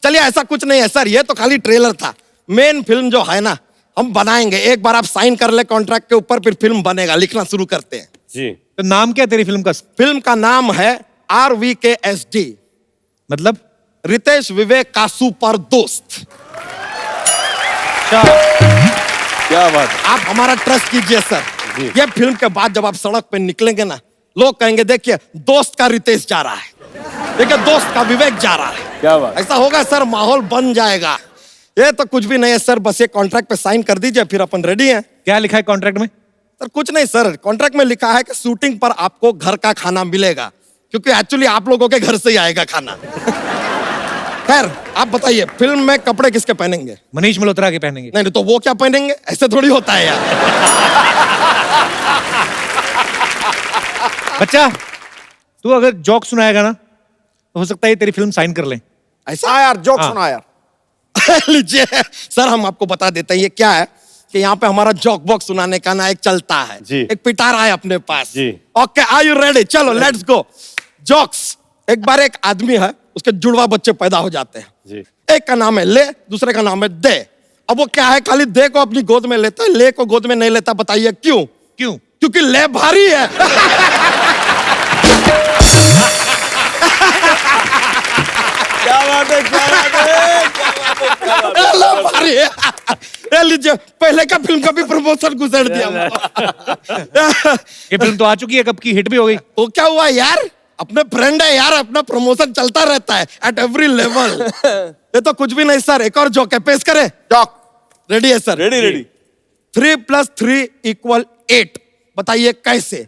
चलिए ऐसा कुछ नहीं है सर, ये तो खाली ट्रेलर था। मेन फिल्म जो है ना हम बनाएंगे, एक बार आप साइन कर ले कॉन्ट्रैक्ट के ऊपर, फिर फिल्म बनेगा। लिखना शुरू करते हैं जी। तो नाम क्या है तेरी फिल्म का? फिल्म का नाम है RVKSD, मतलब? रितेश विवेक का सुपर दोस्त। क्या बात है। आप हमारा ट्रस्ट कीजिए सर। ये फिल्म के बाद जब आप सड़क पे निकलेंगे ना, लोग कहेंगे देखिए दोस्त का रितेश जा रहा है, देखिए दोस्त का विवेक जा रहा है। क्या बात। ऐसा होगा सर, माहौल बन जाएगा। ये तो कुछ भी नहीं है सर, बस ये कॉन्ट्रैक्ट पे साइन कर दीजिए, फिर अपन रेडी हैं। क्या लिखा है कॉन्ट्रैक्ट में? सर कुछ नहीं सर, कॉन्ट्रैक्ट में लिखा है कि शूटिंग पर आपको घर का खाना मिलेगा, क्योंकि एक्चुअली आप लोगों के घर से ही आएगा खाना। खैर आप बताइए, फिल्म में कपड़े किसके पहनेंगे? मनीष मल्होत्रा के पहनेंगे। नहीं तो वो क्या पहनेंगे? ऐसे थोड़ी होता है यार। बच्चा, तू अगर जोक सुनाएगा ना तो हो सकता है ये तेरी फिल्म साइन कर लें। ऐसा यार जोक हाँ। सुना यार। लीजिए सर, हम आपको बता देते हैं ये क्या है कि यहाँ पे हमारा जोक बॉक्स सुनाने का ना एक चलता है जी। एक पिटारा है अपने पास। जी। Okay, are you ready? चलो लेट्स गो। जोक्स। एक बार एक आदमी है, उसके जुड़वा बच्चे पैदा हो जाते हैं जी। एक का नाम है ले, दूसरे का नाम है दे। अब वो क्या है, खाली दे को अपनी गोद में लेता है, ले को गोद में नहीं लेता। बताइए क्यों? क्यों? क्योंकि ले भारी है। क्या बात है, क्या बात है, ले भारी है। ले लीजिए, पहले का फिल्म का भी प्रमोशन गुजर दिया। ये फिल्म तो आ चुकी है, कब की हिट भी हो गई। तो क्या हुआ यार, अपने फ्रेंड है यार, अपना प्रमोशन चलता रहता है एट एवरी लेवल। ये तो कुछ भी नहीं सर, एक और जोक है, पेश करें? जोक रेडी है सर? Ready ready. 3 + 3 = 8। बताइए कैसे?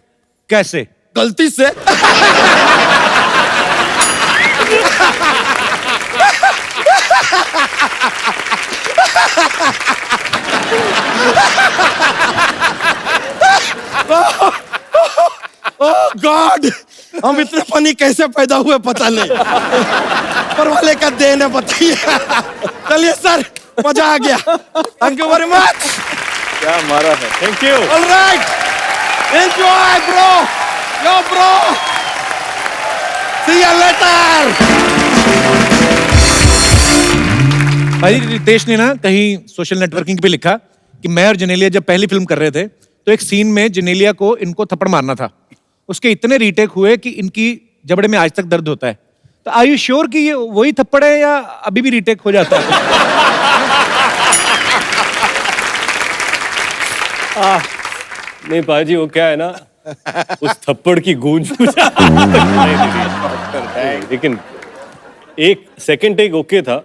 कैसे? गलती से। ओह गॉड, हम इतने फनी कैसे पैदा हुए पता नहीं। पर वाले का देन है, बताइए। चलिए सर, मजा आ गया। Thank you very much. क्या मारा है। Thank you. Alright, enjoy bro. Yo bro, see you later. भाई रितेश ने ना कहीं सोशल नेटवर्किंग पे लिखा कि मैं और जेनेलिया जब पहली फिल्म कर रहे थे तो एक सीन में जेनेलिया को इनको थप्पड़ मारना था। उसके इतने रीटेक हुए कि इनकी जबड़े में आज तक दर्द होता है। तो आर यू श्योर कि ये वही थप्पड़ है या अभी भी रीटेक हो जाता है? नहीं पाजी, वो क्या है ना, उस थप्पड़ की गूंज मुझे लेकिन एक सेकंड टेक ओके था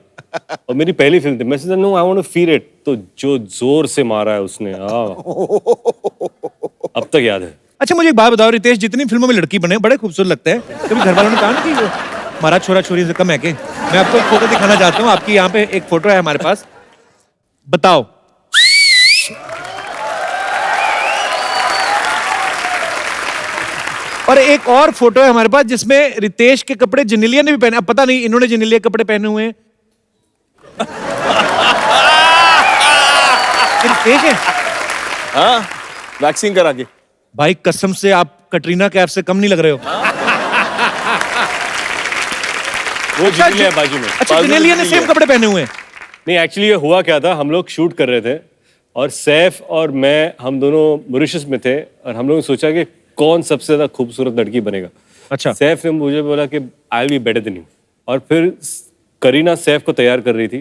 और मेरी पहली फिल्म थी। मैं सोचा no I want to feel it, तो जो जोर से मारा है उसने, अब तक याद है। अच्छा मुझे एक बात बताओ रितेश, जितनी फिल्मों में लड़की बने बड़े खूबसूरत लगते हैं, कभी घर वालों ने कहा ना कि हमारा छोरा छोरी से कम है के? मैं आपको एक फोटो दिखाना चाहता हूँ, आपकी यहाँ पे एक फोटो है हमारे पास, बताओ। और एक और फोटो है हमारे पास जिसमें रितेश के कपड़े जेनेलिया ने भी पहने। अब पता नहीं इन्होंने जेनेलिया के कपड़े पहने हुए हैं। रितेश है? हाँ, वैक्सीन करा के। भाई कसम से आप कटरीना कैफ से कम नहीं लग रहे हो। वो जेनेलिया बाजू में। अच्छा, जेनेलिया ने सेम कपड़े पहने हुए हैं। नहीं एक्चुअली ये हुआ क्या था, हम लोग शूट कर रहे थे और सैफ और मैं, हम दोनों मॉरिशस में थे और हम लोगों ने सोचा कि कौन सबसे ज्यादा खूबसूरत लड़की बनेगा। अच्छा। सैफ ने मुझे बोला कि I will be better than you, और फिर करीना सैफ को तैयार कर रही थी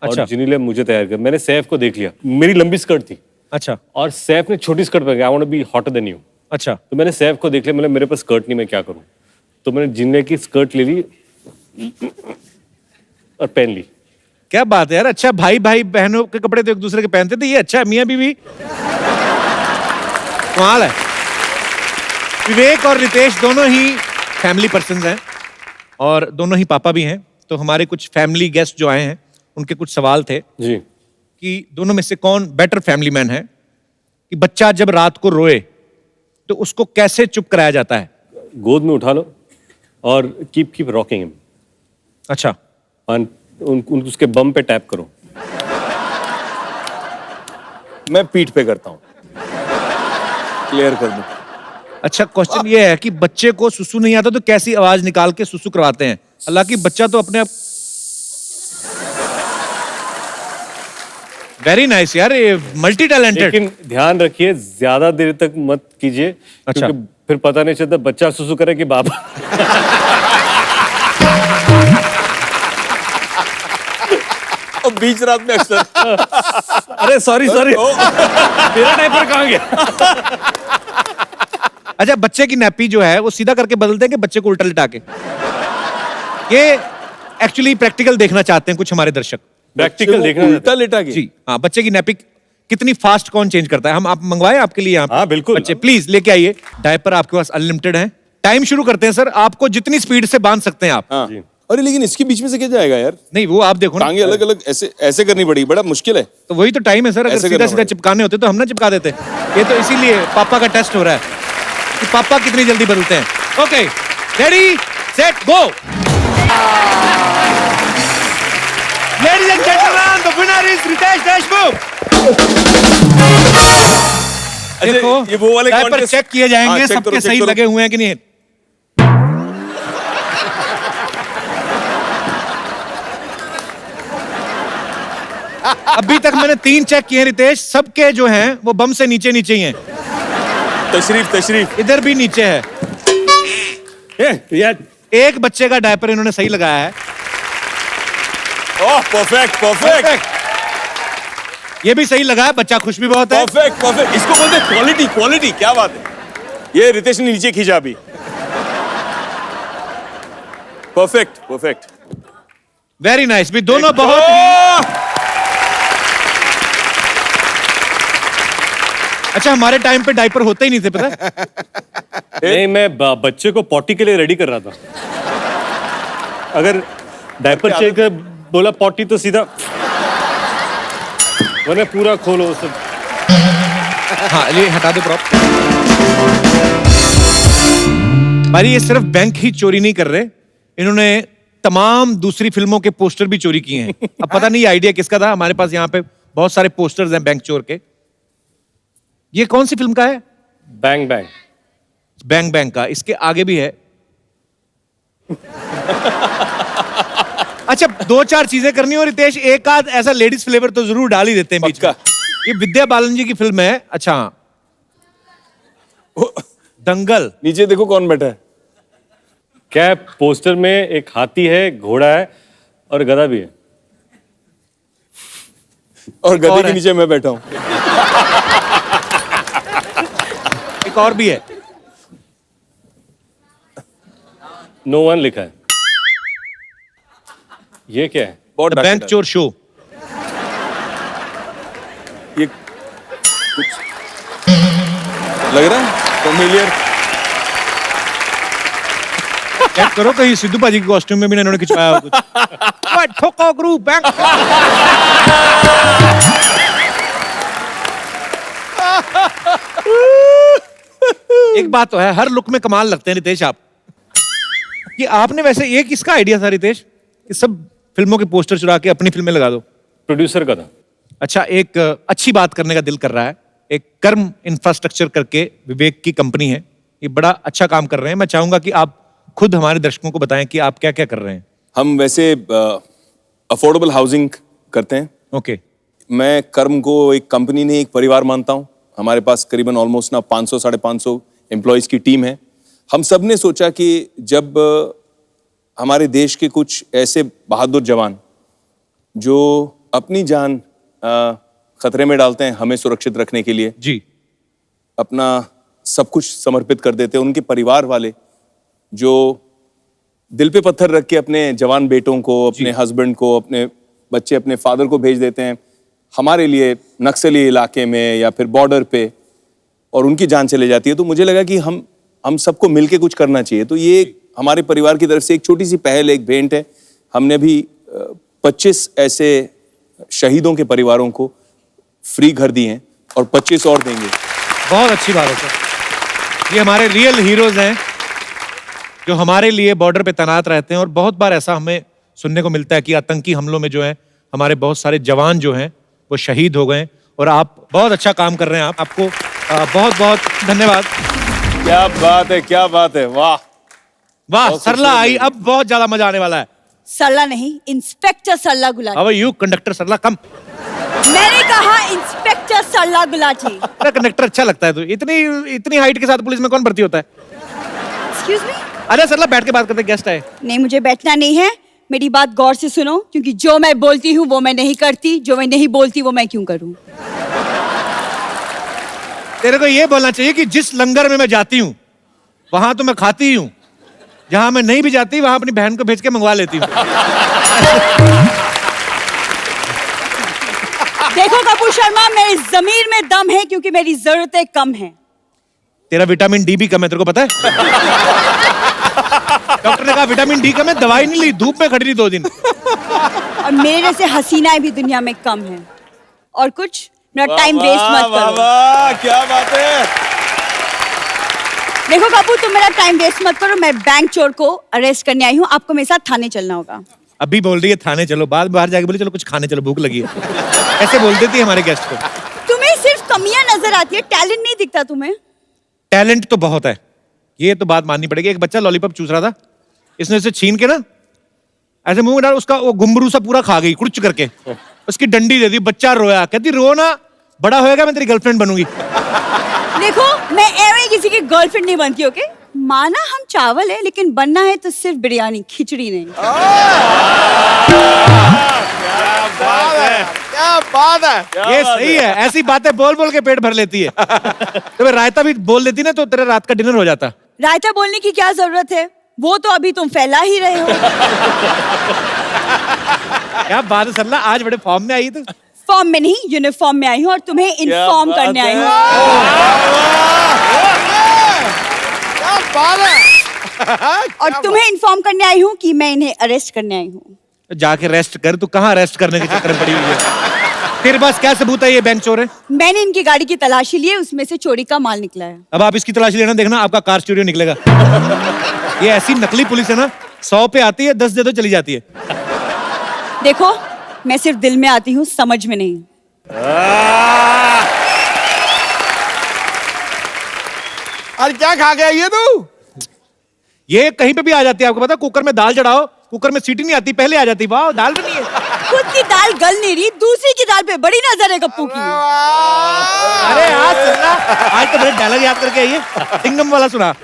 अच्छा। और जेनेलिया मुझे तैयार कर। मैंने सैफ को देख लिया, मेरी लंबी स्कर्ट थी। अच्छा। और सैफ ने छोटी स्कर्ट पहन के, I want to be hotter than you. अच्छा। तो मैंने सैफ को देख लिया, मैंने मेरे पास स्कर्ट नहीं, मैं क्या करूं? तो मैंने जेनेलिया की स्कर्ट ले ली और पहन ली। क्या बात है यार। अच्छा भाई भाई बहनों के कपड़े तो एक दूसरे के पहनते थे, ये अच्छा है मियां बीवी। कमाल है। विवेक और रितेश दोनों ही फैमिली पर्सन्स हैं और दोनों ही पापा भी हैं। तो हमारे कुछ फैमिली गेस्ट जो आए हैं उनके कुछ सवाल थे जी। कि दोनों में से कौन बेटर फैमिली मैन है, कि बच्चा जब रात को रोए तो उसको कैसे चुप कराया जाता है। गोद में उठा लो और कीप रॉकिंग हिम। अच्छा, उसके बम पे टैप करो। मैं पीठ पे करता हूँ, क्लियर कर दूं। अच्छा, क्वेश्चन ये है कि बच्चे को सुसु नहीं आता तो कैसी आवाज निकाल के सुसु करवाते हैं? हालांकि बच्चा तो अपने आप। वेरी नाइस यार, ये मल्टी टैलेंटेड। लेकिन ध्यान रखिए ज्यादा देर तक मत कीजिए। अच्छा। क्योंकि फिर पता नहीं चलता बच्चा सुसु करे कि बाबा। और बीच रात में अक्सर अरे सॉरी मेरा डायपर कहाँ गया? अच्छा, बच्चे की नैपी जो है वो सीधा करके बदलते हैं कि बच्चे को उल्टा लिटा के? ये एक्चुअली प्रैक्टिकल देखना चाहते हैं कुछ हमारे दर्शक। प्रैक्टिकल देखना उल्टा लेटा के। जी हाँ, बच्चे की नैपी कितनी फास्ट कौन चेंज करता है? हम आप मंगवाए आपके लिए यहाँ पे? हाँ, बिल्कुल। बच्चे प्लीज लेके आइए। डायपर आपके पास अनलिमिटेड है। टाइम शुरू करते हैं सर, आपको जितनी स्पीड से बांध सकते हैं आप। हाँ। अरे लेकिन इसके बीच में से क्या जाएगा यार? नहीं, वो आप देखो ना, टांगे अलग अलग ऐसे ऐसे करनी पड़ेगी, बड़ा मुश्किल है। तो वही तो टाइम है सर। अगर ऐसे सीधा करना सीधा पड़ेगा। चिपकाने होते तो हम ना चिपका देते। ये तो इसीलिए पापा का टेस्ट हो रहा है कि पापा कितनी जल्दी बदलते हैं। Okay, ready set go. Ladies and gentleman, the winner is Riteish Deshmukh. देखो, ये वो वाले डायपर contest- चेक किए जाएंगे, हाँ, check सबके करो, check सही करो। लगे हुए हैं कि नहीं। अभी तक मैंने 3 चेक किए रितेश, सबके जो हैं वो बम से नीचे नीचे ही हैं। तशरीफ इधर भी नीचे है। यार एक बच्चे का डायपर इन्होंने सही लगाया है। ओह परफेक्ट ये भी सही लगा है, बच्चा खुश भी बहुत है। परफेक्ट। इसको बोलते हैं क्वालिटी। क्या बात है, ये रितेश ने नीचे खींचा अभी। परफेक्ट। Very nice. भी दोनों बहुत ही... अच्छा, हमारे टाइम पे डायपर होते ही नहीं थे, पता है? नहीं, मैं बच्चे को पॉटी के लिए रेडी कर रहा था। अगर डायपर चेक बोला पॉटी तो सीधा वरना पूरा खोलो सब। हाँ, ये हटा दो प्रॉप। भाई, ये सिर्फ बैंक ही चोरी नहीं कर रहे, इन्होंने तमाम दूसरी फिल्मों के पोस्टर भी चोरी किए हैं। अब पता नहीं आइडिया किसका था। हमारे पास यहाँ पे बहुत सारे पोस्टर्स हैं बैंक चोर के। ये कौन सी फिल्म का है? बैंग बैंक का। इसके आगे भी है। अच्छा, 2-4 चीजें करनी हो रितेश, एक आध ऐसा लेडीज फ्लेवर तो जरूर डाल ही देते हैं बीच में। ये विद्या बालन जी की फिल्म है। अच्छा, दंगल। नीचे देखो कौन बैठा है। क्या पोस्टर में एक हाथी है, घोड़ा है और गधा भी है। और गधे के नीचे मैं बैठा हूँ। एक और भी है। नो वन लिखा है। ये क्या है? बहुत द बैंक चोर शो। ये कुछ लग रहा है फेमिलियर। चेक करो कहीं सिद्धू पाजी के कॉस्ट्यूम में भी इन्होंने खिंचवाया हो कुछ। ठोको ग्रुप बैंक। एक बात तो है, हर लुक में कमाल लगते हैं रितेश आप। ये आपने वैसे ये किसका आइडिया था रितेश कि सब फिल्मों के पोस्टर चुरा के अपनी फिल्में लगा दो? प्रोड्यूसर का था। अच्छा, एक अच्छी बात करने का दिल कर रहा है। एक कर्म इंफ्रास्ट्रक्चर करके विवेक की कंपनी है, ये बड़ा अच्छा काम कर रहे हैं। मैं चाहूंगा कि आप खुद हमारे दर्शकों को बताएं कि आप क्या क्या कर रहे हैं। हम वैसे अफोर्डेबल हाउसिंग करते हैं। ओके। मैं कर्म को एक कंपनी नहीं, एक परिवार मानता हूँ। हमारे पास करीबन ऑलमोस्ट ना 500-550 एम्प्लॉयज की टीम है। हम सब ने सोचा कि जब हमारे देश के कुछ ऐसे बहादुर जवान जो अपनी जान खतरे में डालते हैं हमें सुरक्षित रखने के लिए, जी, अपना सब कुछ समर्पित कर देते हैं, उनके परिवार वाले जो दिल पे पत्थर रख के अपने जवान बेटों को, अपने हस्बैंड को, अपने बच्चे, अपने फादर को भेज देते हैं हमारे लिए नक्सली इलाके में या फिर बॉर्डर पे, और उनकी जान चले जाती है, तो मुझे लगा कि हम सबको मिलके कुछ करना चाहिए। तो ये हमारे परिवार की तरफ से एक छोटी सी पहल, एक भेंट है। हमने भी 25 ऐसे शहीदों के परिवारों को फ्री घर दिए हैं और 25 और देंगे। बहुत अच्छी बात है सर। ये हमारे रियल हीरोज हैं जो हमारे लिए बॉर्डर पे तैनात रहते हैं, और बहुत बार ऐसा हमें सुनने को मिलता है कि आतंकी हमलों में जो है हमारे बहुत सारे जवान जो हैं वो शहीद हो गए, और आप बहुत अच्छा काम कर रहे हैं। आपको बहुत बहुत धन्यवाद। क्या बात है, क्या बात है, वाह वाह। सरला आई, अब बहुत ज्यादा मजा आने वाला है। सरला नहीं, inspector Sarla Gulati. How are you conductor Sarla? Come. मैंने कहा इंस्पेक्टर सरला गुलाटी। अरे कंडक्टर अच्छा लगता है। तो इतनी हाइट के साथ पुलिस में कौन भर्ती होता है? Excuse me. अरे सरला बैठ के बात करते, गेस्ट आए। नहीं, मुझे बैठना नहीं है। मेरी बात गौर से सुनो, क्योंकि जो मैं बोलती हूँ वो मैं नहीं करती, जो मैं नहीं बोलती वो मैं क्यों करूँ। तेरे को ये बोलना चाहिए कि जिस लंगर में मैं जाती हूँ वहां तो मैं खाती ही हूँ, जहां मैं नहीं भी जाती वहां अपनी बहन को भेज के मंगवा लेती हूँ। देखो कपूर शर्मा, मेरी जमीर में दम है क्योंकि मेरी जरूरतें कम हैं। तेरा विटामिन डी भी कम है, तेरे को पता है? डॉक्टर ने कहा विटामिन डी कम है, दवाई नहीं ली, धूप में खड़ी रही 2 दिन। और मेरे जैसे हसीनाएं भी दुनिया में कम हैं। और कुछ मेरा टाइम वेस्ट मत करो। वाह, क्या बात है। देखो कपूर, तुम मेरा टाइम वेस्ट मत करो। मैं बैंक चोर को अरेस्ट करने आई हूँ। आपको मेरे साथ थाने चलना होगा। अभी बोल रही है थाने चलो, बाद बाहर जाके बोले चलो कुछ खाने चलो, भूख लगी है। ऐसे बोल देती है हमारे गेस्ट को। तुम्हें सिर्फ कमियां नजर आती है, टैलेंट नहीं दिखता तुम्हें। टैलेंट तो बहुत है, ये तो बात माननी पड़ेगी। एक बच्चा लॉलीपॉप चूस रहा था, इसने उसे छीन के ना ऐसे मुंह में डाल, उसका वो घुंघरू सा पूरा खा गई कुछ करके, उसकी डंडी दे दी। बच्चा रोया, कहती रो ना, बड़ा होएगा मैं तेरी गर्लफ्रेंड बनूंगी। देखो, मैं एवं किसी की गर्लफ्रेंड नहीं बनती, ओके? माना हम चावल है, लेकिन बनना है तो सिर्फ बिरयानी, खिचड़ी नहीं। क्या बात है। ये सही है, ऐसी बातें बोल बोल के पेट भर लेती है। तो रायता भी बोल देती ना तो तेरा रात का डिनर हो जाता। रायता बोलने की क्या जरूरत है, वो तो अभी तुम फैला ही रहे हो। क्या बात है सरला, आज बड़े फॉर्म में आई तो। फॉर्म में नहीं, यूनिफॉर्म में आई हूँ और तुम्हें इन्फॉर्म करने आई हूँ। और तुम्हें इन्फॉर्म करने आई हूँ कि मैं इन्हें अरेस्ट करने आई हूँ। जाके रेस्ट कर, तू कहाँ रेस्ट करने के चक्कर में पड़ी हुई है? तेरे पास क्या सबूत है ये बैंक चोर है? मैंने इनकी गाड़ी की तलाशी ली है, उसमें से चोरी का माल निकला है। अब आप इसकी तलाशी लेना, देखना आपका कार चोरी निकलेगा। ये ऐसी नकली पुलिस है ना, 100 पे आती है, 10 दे दो चली जाती है। देखो, मैं सिर्फ दिल में आती हूँ, समझ में नहीं। अरे क्या खा गया ये तू? ये कहीं पे भी आ जाती है, आपको पता? कुकर में दाल चढ़ाओ, कुकर में सीटी नहीं आती, पहले आ जाती। वाह, दाल बनी है। खुद की दाल गल नहीं रही, दूसरी की दाल पे बड़ी नजर है गप्पू की। अरे आज तो बड़े डायलॉग याद करके आई है, सिंगम वाला सुना।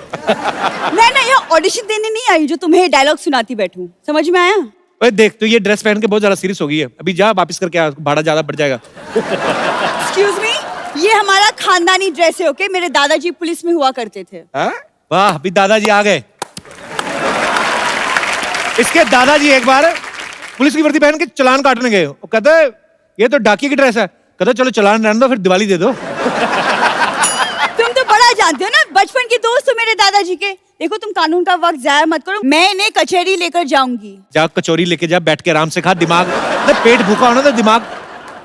मैं ना यहाँ ऑडिशन देने नहीं आई जो तुम्हें डायलॉग सुनाती बैठूं, समझ में आया? ओए देख, तो ये ड्रेस पहन के बहुत ज्यादा सीरियस हो गई है, अभी जा वापस करके आ, भाड़ा ज्यादा बढ़ जाएगा। एक्सक्यूज मी, ये हमारा खानदानी ड्रेस है, ओके? मेरे दादाजी पुलिस में हुआ करते थे। वाह, अभी दादाजी आ गए। इसके दादाजी एक बार पुलिस की वर्दी पहन के चालान काटने गए, वो कहते ये तो डाकिए की ड्रेस है, कहते चलो चालान रहने दो, फिर दिवाली दे दो। तुम तो बड़ा जानते हो ना, बचपन के दोस्त हो मेरे दादाजी के। देखो, तुम कानून का वक्त जाया मत करो, मैं इन्हें कचहरी लेकर जाऊंगी। जा कचौरी लेके जा, बैठ के आराम से खा। दिमाग पेट भूखा होना तो दिमाग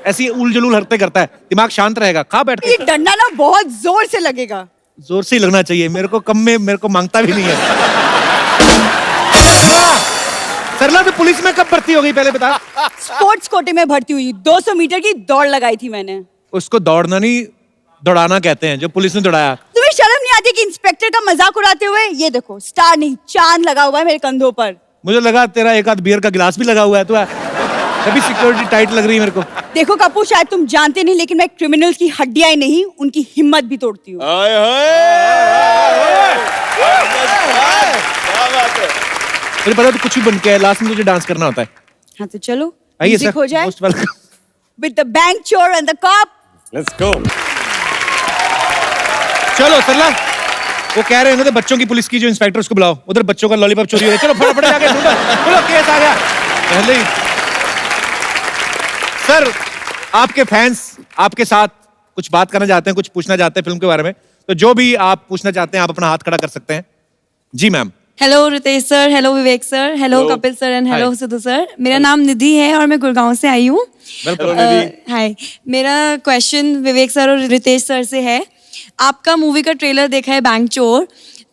ऐसी उल जलूल हरकतें करता है, दिमाग शांत रहेगा, खा बैठ के। ये डंडा ना बहुत जोर से लगेगा। जोर से ही लगना चाहिए, मेरे को कम में मेरे को मांगता भी नहीं है। सरला तो पुलिस में कब भर्ती हो गई पहले बता? स्पोर्ट्स कोटे में भर्ती हुई, 200 मीटर की दौड़ लगाई थी मैंने। उसको दौड़ना नहीं, दौड़ाना कहते हैं, जो पुलिस ने दौड़ाया। तुम्हें शर्म नहीं आती कि इंस्पेक्टर का मजाक उड़ाते हुए? ये देखो, स्टार नहीं चांद लगा हुआ है मेरे कंधों पर। मुझे लगा तेरा एक आध बियर का गिलास भी लगा हुआ है, तो तभी सिक्योरिटी टाइट लग रही है मेरे को। देखो कपूर, शायद तुम जानते नहीं, लेकिन मैं क्रिमिनल्स की हड्डियां नहीं, उनकी हिम्मत भी तोड़ती हूँ। मुझे पता तो कुछ भी बन के है, लास्ट में तुझे डांस करना होता है। हाँ तो चलो, आइए म्यूजिक सर, हो जाए। Most welcome. With the bank chore and the cop. Let's go. चलो सरला, वो कह रहे हैं ना बच्चों की पुलिस की जो इंस्पेक्टर, उसको बुलाओ, उधर बच्चों का लॉलीपॉप चोरी हो गया। चलो फटाफट जाके ढूंढो, चलो केस आ गया पहले ही। सर, आपके फैंस आपके साथ कुछ बात करना चाहते हैं, कुछ पूछना चाहते हैं फिल्म के बारे में, तो जो भी आप पूछना चाहते हैं आप अपना हाथ खड़ा कर सकते हैं। जी ma'am. Hello Ritesh sir, hello Vivek sir, hello Hello. Kapil sir and hello Hi. Sidhu sir. मेरा नाम निधि है और मैं गुड़गांव से आई हूँ। हाय, मेरा क्वेश्चन विवेक सर और रितेश सर से है। आपका मूवी का ट्रेलर देखा है बैंक चोर,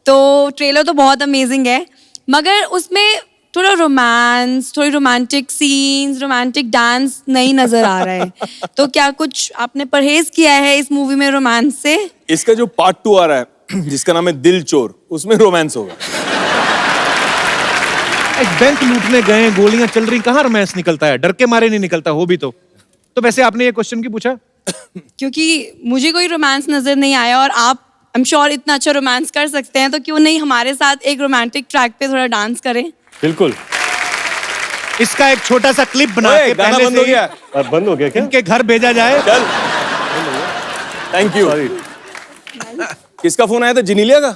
तो ट्रेलर तो बहुत अमेजिंग है, मगर उसमें थोड़ा रोमांस, थोड़ी रोमांटिक सीन्स, रोमांटिक डांस नहीं नजर आ रहा है। तो क्या कुछ आपने परहेज किया है इस मूवी में रोमांस से? इसका जो पार्ट 2 आ रहा है जिसका नाम है दिल चोर, उसमें रोमांस होगा। एक बैंक लूटने गए, गोलियां चल रही, कहाँ रोमांस निकलता है? डर के मारे नहीं निकलता, हो भी तो वैसे आपने ये क्वेश्चन क्यों पूछा? क्योंकि मुझे कोई रोमांस नजर नहीं आया और आप आई एम श्योर इतना अच्छा रोमांस कर सकते हैं, तो क्यों नहीं हमारे साथ एक रोमांटिक ट्रैक पे थोड़ा डांस करें? बिल्कुल। इसका एक छोटा सा क्लिप बना ओए, के गाना पहले बंद से हो ही गया। बंद हो गया क्या? इनके घर भेजा जाए। चल, थैंक यू। किसका फोन आया था? जिनीलिया का?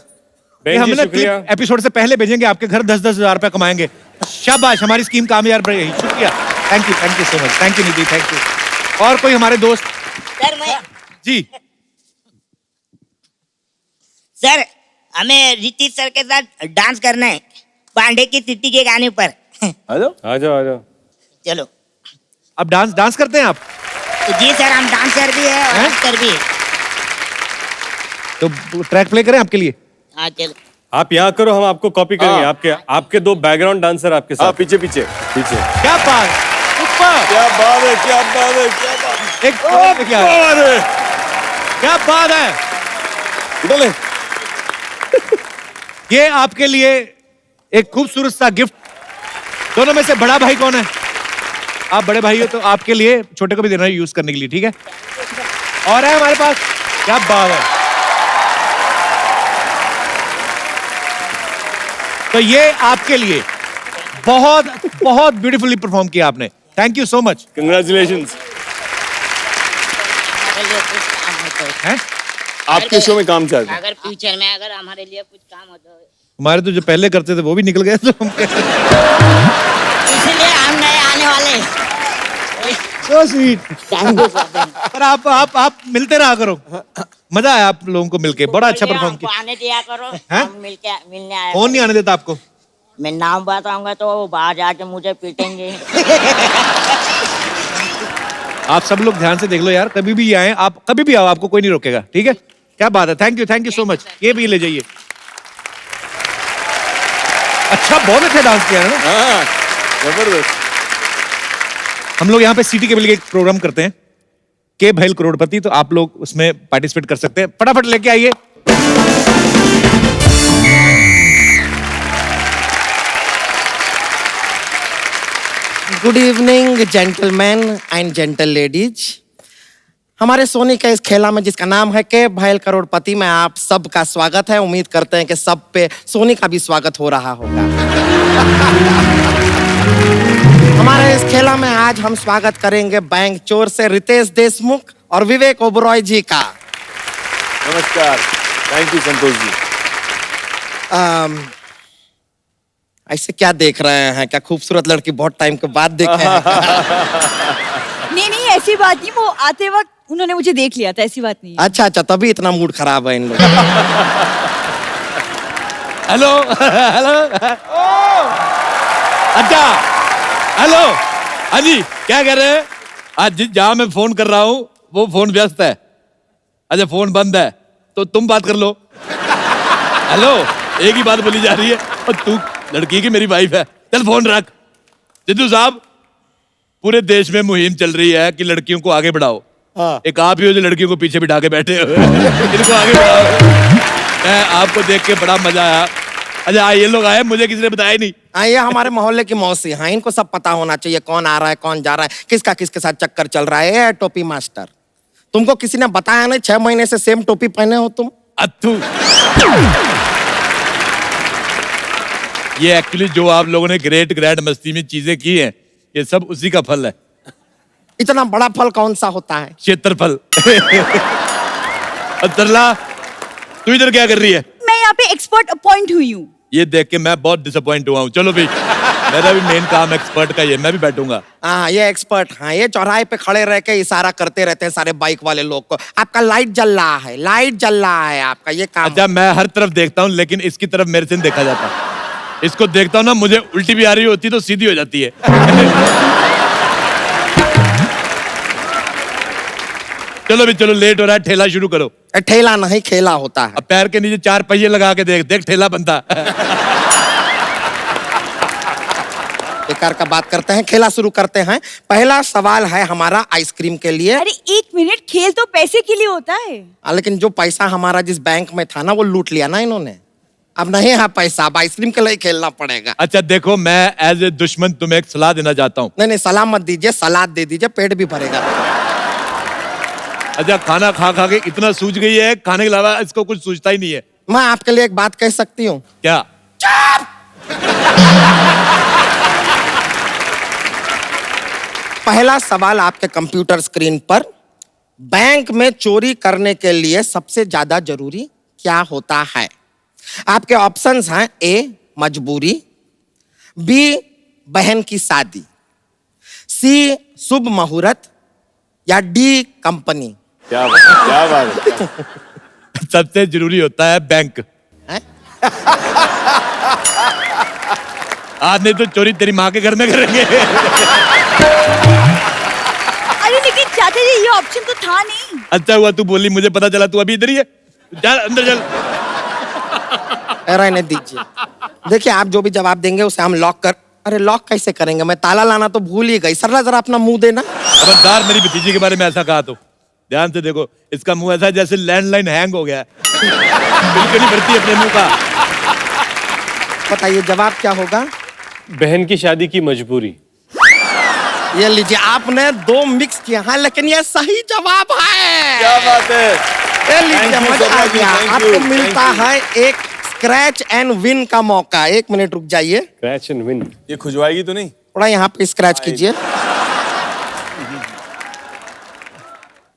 ये हम ना क्लिप एपिसोड से पहले भेजेंगे आपके घर, 10-10 हजार रुपया कमाएंगे। शाबाश, हमारी स्कीम कामयाब रही। शुक्रिया, thank you so much, thank you Nidhi, thank you. और कोई हमारे दोस्त? सर मैं जी सर, हमें ऋतिक सर के साथ डांस करना है पांडे की चिट्ठी के गाने पर। आ जाओ। चलो। अब डांस करते हैं आप? जी सर, हम डांसर भी है और एक्टर भी है। तो ट्रैक प्ले करें आपके लिए? हाँ चलो। आप यहाँ करो, हम आपको कॉपी करेंगे। आपके 2 बैकग्राउंड डांसर आपके साथ। पीछे। क्या बात, क्या बात है, क्या बात है, क्या बात है। क्या बात है। बोले ये आपके लिए एक खूबसूरत सा गिफ्ट। दोनों में से बड़ा भाई कौन है? आप बड़े भाई हो तो आपके लिए छोटे को भी देना है यूज करने के लिए, ठीक है? और है हमारे पास, क्या बात है। तो ये आपके लिए बहुत बहुत ब्यूटीफुली परफॉर्म किया आपने। Thank you so much, congratulations. हमारे लिए कुछ काम हो तो हैं? आपके शो में काम चल रहा है। अगर फ्यूचर में अगर हमारे लिए कुछ काम हो तो हमारे तो जो पहले करते थे वो भी निकल गए, तो हम इसलिए हम नए आने वाले। so sweet। पर आप मिलते रहा करो, मजा आया आप लोगों को मिलके, बड़ा अच्छा परफॉर्म हमको किया। आने दिया करो, हैं? हम मिलने आए। कौन नहीं आने देता आपको? मैं नाम बताऊंगा तो वो बाहर जाके मुझे पीटेंगे। आप सब लोग ध्यान से देख लो यार, कभी भी आए आप, कभी भी आओ, आपको कोई नहीं रोकेगा, ठीक है? क्या बात है, थैंक यू सो मच। ये भी ले जाइए। अच्छा, बहुत अच्छा डांस किया है ना। हाँ, जबरदस्त। हम लोग यहाँ पे सिटी केबल के एक प्रोग्राम करते हैं, के भैल करोड़पति, तो आप लोग उसमें पार्टिसिपेट कर सकते हैं। फटाफट लेके आइए। Good evening gentleman and gentle ladies. हमारे सोनी के इस खेला में जिसका नाम है के भैल करोड़पति में आप सबका स्वागत है। उम्मीद करते हैं कि सब पे सोनी का भी स्वागत हो रहा होगा। हमारे इस खेला में आज हम स्वागत करेंगे बैंक चोर से रितेश देशमुख और विवेक ओबरॉय जी का। नमस्कार, थैंक यू संतोष जी। ऐसे क्या देख रहे हैं? क्या खूबसूरत लड़की बहुत टाइम के बाद देखे हैं? नहीं ऐसी बात नहीं, वो आते वक्त उन्होंने मुझे देख लिया था, ऐसी बात नहीं है। अच्छा, तभी इतना मूड खराब है इन लोग। हेलो अच्छा, हेलो, हाँ जी, क्या कह रहे हैं? आज जहां मैं फोन कर रहा हूं वो फोन व्यस्त है। अच्छा, फोन बंद है तो तुम बात कर लो। हेलो, एक ही बात बोली जा रही है और तू लड़की की मेरी वाइफ है। चल फोन रख। सिद्धू साहब, पूरे देश में मुहिम चल रही है कि लड़कियों को आगे बढ़ाओ। हाँ। एक आप ही हो जो लड़कियों को पीछे बिठा के बैठे हो। इनको आगे बढ़ाओ। मैं आपको देख के बड़ा मजा आया। अच्छा, ये लोग आए, मुझे किसी ने बताया नहीं। हाँ, ये हमारे मोहल्ले की मौसी हैं, इनको सब पता होना चाहिए कौन आ रहा है, कौन जा रहा है, किसका किसके साथ चक्कर चल रहा है। ये टोपी मास्टर, तुमको किसी ने बताया नहीं? 6 महीने से सेम टोपी पहने हो तुम। अत्थू, ये एक्चुअली जो आप लोगों ने ग्रैंड मस्ती में चीजें की हैं, ये सब उसी का फल है। इतना बड़ा फल कौन सा होता है? क्षेत्रफल। तरला, तू इधर क्या कर रही है? मैं यहाँ पे एक्सपर्ट अपॉइंट हुई हूँ। ये देख के मैं बहुत डिसअपॉइंट हुआ हूँ। चलो भाई। मेरा भी मेन काम एक्सपर्ट का ये, मैं भी बैठूंगा। हाँ ये एक्सपर्ट, हाँ ये चौराहे पे खड़े रह के इशारा करते रहते हैं सारे बाइक वाले लोग को, आपका लाइट जल रहा है, लाइट जल रहा है, आपका ये काम। अच्छा मैं हर तरफ देखता हूँ, लेकिन इसकी तरफ मेरे से नहीं देखा जाता। इसको देखता हूँ ना, मुझे उल्टी भी आ रही होती तो सीधी हो जाती है। चलो भी चलो, लेट हो रहा है, ठेला शुरू करो। ठेला नहीं खेला होता है। अब पैर के नीचे 4 पहिए लगा के देख देख ठेला बनता। बेकार का बात करते हैं, खेला शुरू करते हैं। पहला सवाल है हमारा आइसक्रीम के लिए। अरे 1 मिनट, खेल तो पैसे के लिए होता है। लेकिन जो पैसा हमारा जिस बैंक में था ना, वो लूट लिया ना इन्होंने। अब नहीं है पैसा, अब आइसक्रीम के लिए खेलना पड़ेगा। अच्छा देखो, मैं एज ए दुश्मन तुम्हें एक सलाह देना चाहता हूँ। नहीं सलाह मत दीजिए, सलाद दे दीजिए, पेट भी भरेगा। अच्छा खाना खा खा के इतना सूझ गई है, खाने के अलावा इसको कुछ सूझता ही नहीं है। मैं आपके लिए एक बात कह सकती हूँ। क्या? पहला सवाल आपके कंप्यूटर स्क्रीन पर, बैंक में चोरी करने के लिए सबसे ज्यादा जरूरी क्या होता है? आपके ऑप्शंस हैं, ए मजबूरी, बी बहन की शादी, सी शुभ मुहूर्त, या डी कंपनी। क्या बात है। सबसे जरूरी होता है बैंक। आज नहीं तो चोरी तेरी माँ के घर में करेंगे। अरे लेकिन चाचा जी, ये ऑप्शन तो था नहीं। अच्छा हुआ तू बोली, मुझे पता चला तू अभी इधर ही है। चल अंदर चल। रहने दीजिए। देखिए आप जो भी जवाब देंगे उसे हम लॉक कर। अरे लॉक कैसे करेंगे, मैं ताला लाना तो भूल ही गई। सरला जरा अपना मुंह देना। खबरदार मेरी भतीजी के बारे में ऐसा कहा तो। ध्यान से देखो, इसका मुंह ऐसा है जैसे लैंडलाइन हैंग हो गया है। बिल्कुल नहीं भरती अपने मुंह का। बताइए जवाब क्या होगा? बहन की शादी की मजबूरी। ये लीजिए, आपने 2 मिक्स किया है, लेकिन ये सही जवाब है। क्या बात है। ये लीजिए, मजा आ गया। आपको मिलता है एक स्क्रैच एंड विन का मौका। 1 मिनट रुक जाइए। स्क्रैच एंड विन, ये खुजवाएगी तो नहीं? थोड़ा यहाँ पे स्क्रैच कीजिए।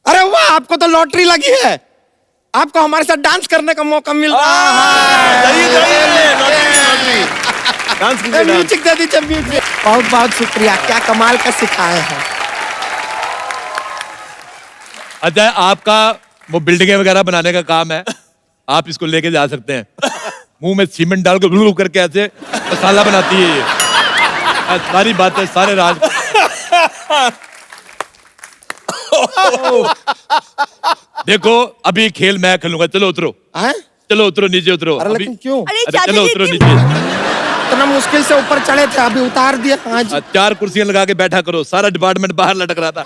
अरे वाह, आपको तो लॉटरी लगी है। आपको हमारे साथ डांस करने का मौका मिल रहा है। म्यूजिक दे दीजिए, म्यूजिक। बहुत बहुत शुक्रिया, क्या कमाल का सिखाए हैं। अच्छा आपका वो बिल्डिंगें वगैरह बनाने का काम है, आप इसको लेके जा सकते हैं। मुंह में सीमेंट डाल के करके ऐसे मसाला बनाती है ये। सारी बातें, सारे राज। देखो अभी खेल मैं खेलूंगा, चलो उतरो। चलो उतरो, नीचे उतरो। अरे लेकिन क्यों? अरे चलो उतरो नीचे। इतना मुश्किल से ऊपर चढ़े थे, अभी उतार दिया। 4 कुर्सियां लगा के बैठा करो, सारा डिपार्टमेंट बाहर लटक रहा था।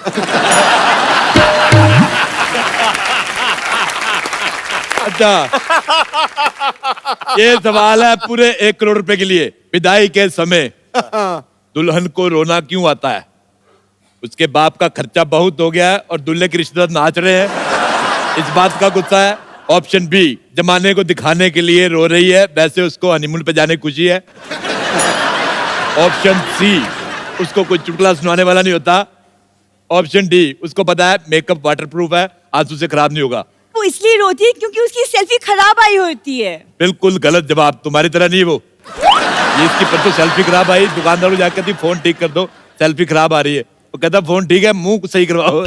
अच्छा ये सवाल है पूरे 1 करोड़ रुपए के लिए। विदाई के समय दुल्हन को रोना क्यों आता है? उसके बाप का खर्चा बहुत हो गया है और दूल्हे के रिश्तेदार नाच रहे हैं, इस बात का गुस्सा है। ऑप्शन बी, जमाने को दिखाने के लिए रो रही है, वैसे उसको हनीमून पे जाने की खुशी है। ऑप्शन सी, उसको कोई चुटकुला सुनाने वाला नहीं होता। ऑप्शन डी, उसको पता है मेकअप वाटरप्रूफ है, आंसू से खराब नहीं होगा। वो इसलिए रोती है क्योंकि उसकी सेल्फी खराब आई होती है। बिल्कुल गलत जवाब, तुम्हारी तरह नहीं वो। ये इसकी परसों सेल्फी खराब आई, दुकानदार को जाकर फोन ठीक कर दो, सेल्फी खराब आ रही है। वो कहता फोन ठीक है, मुंह सही करवाओ।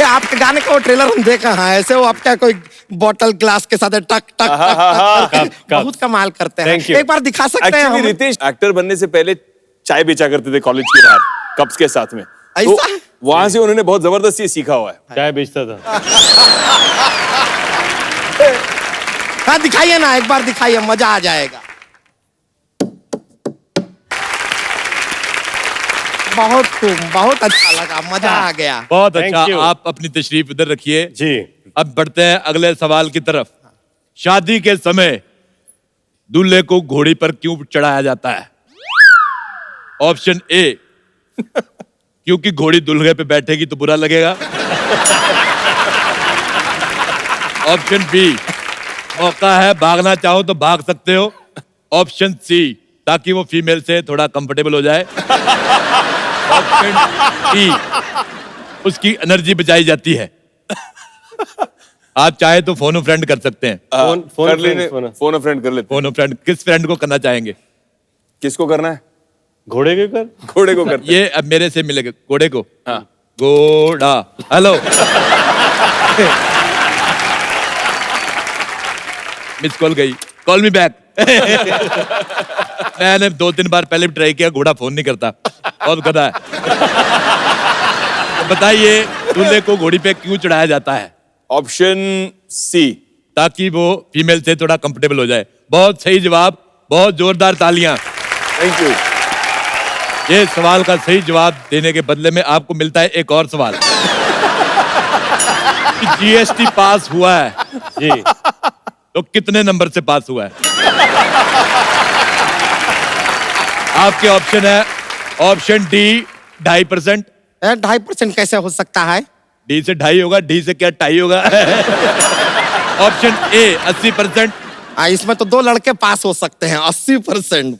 आपके गाने का वो ट्रेलर हम देखा है, ऐसे वो आपका कोई बॉटल ग्लास के साथ टक टक टक, बहुत कमाल करते हैं। एक बार दिखा सकते हैं हम? रितेश एक्टर बनने से पहले चाय बेचा करते थे कॉलेज के बाहर कप्स के साथ में। तो वहां से उन्होंने बहुत जबरदस्त ये सीखा हुआ है। चाय बेचता था। हाँ दिखाइए ना, एक बार दिखाइए, मजा आ जाएगा। बहुत खूब, बहुत अच्छा लगा, मजा आ गया। बहुत अच्छा, आप अपनी तशरीफ इधर रखिए जी। अब बढ़ते हैं अगले सवाल की तरफ। शादी के समय दूल्हे को घोड़ी पर क्यों चढ़ाया जाता है? ऑप्शन ए, क्योंकि घोड़ी दूल्हे पे बैठेगी तो बुरा लगेगा। ऑप्शन बी, मौका है भागना चाहो तो भाग सकते हो। ऑप्शन सी, ताकि वो फीमेल से थोड़ा कंफर्टेबल हो जाए। ऑप्शन डी, उसकी एनर्जी बचाई जाती है। आप चाहे तो फोन फ्रेंड कर सकते हैं। कर लेने फोन फ्रेंड कर लेते। फोन फ्रेंड किस फ्रेंड को करना चाहेंगे? किसको करना है? घोड़े के कर। घोड़े को कर। ये अब मेरे से मिलेगा घोड़े को। हाँ। घोड़ा हेलो। मिस कॉल गई, कॉल मी बैक। मैंने 2-3 बार पहले भी ट्राई किया, घोड़ा फोन नहीं करता, बहुत गधा है। तो बताइए दूल्हे को घोड़ी पे क्यों चढ़ाया जाता है? ऑप्शन सी, ताकि वो फीमेल से थोड़ा कंफर्टेबल हो जाए। बहुत सही जवाब, बहुत जोरदार तालियां। Thank you. ये सवाल का सही जवाब देने के बदले में आपको मिलता है एक और सवाल। जीएसटी पास हुआ है जी, तो कितने नंबर से पास हुआ है? आपके ऑप्शन है ऑप्शन डी 2.5%। 2.5% कैसे हो सकता है? डी से 2.5 होगा, डी से क्या टाई होगा? Option A 80%। इसमें तो 2 लड़के पास हो सकते हैं। 80%।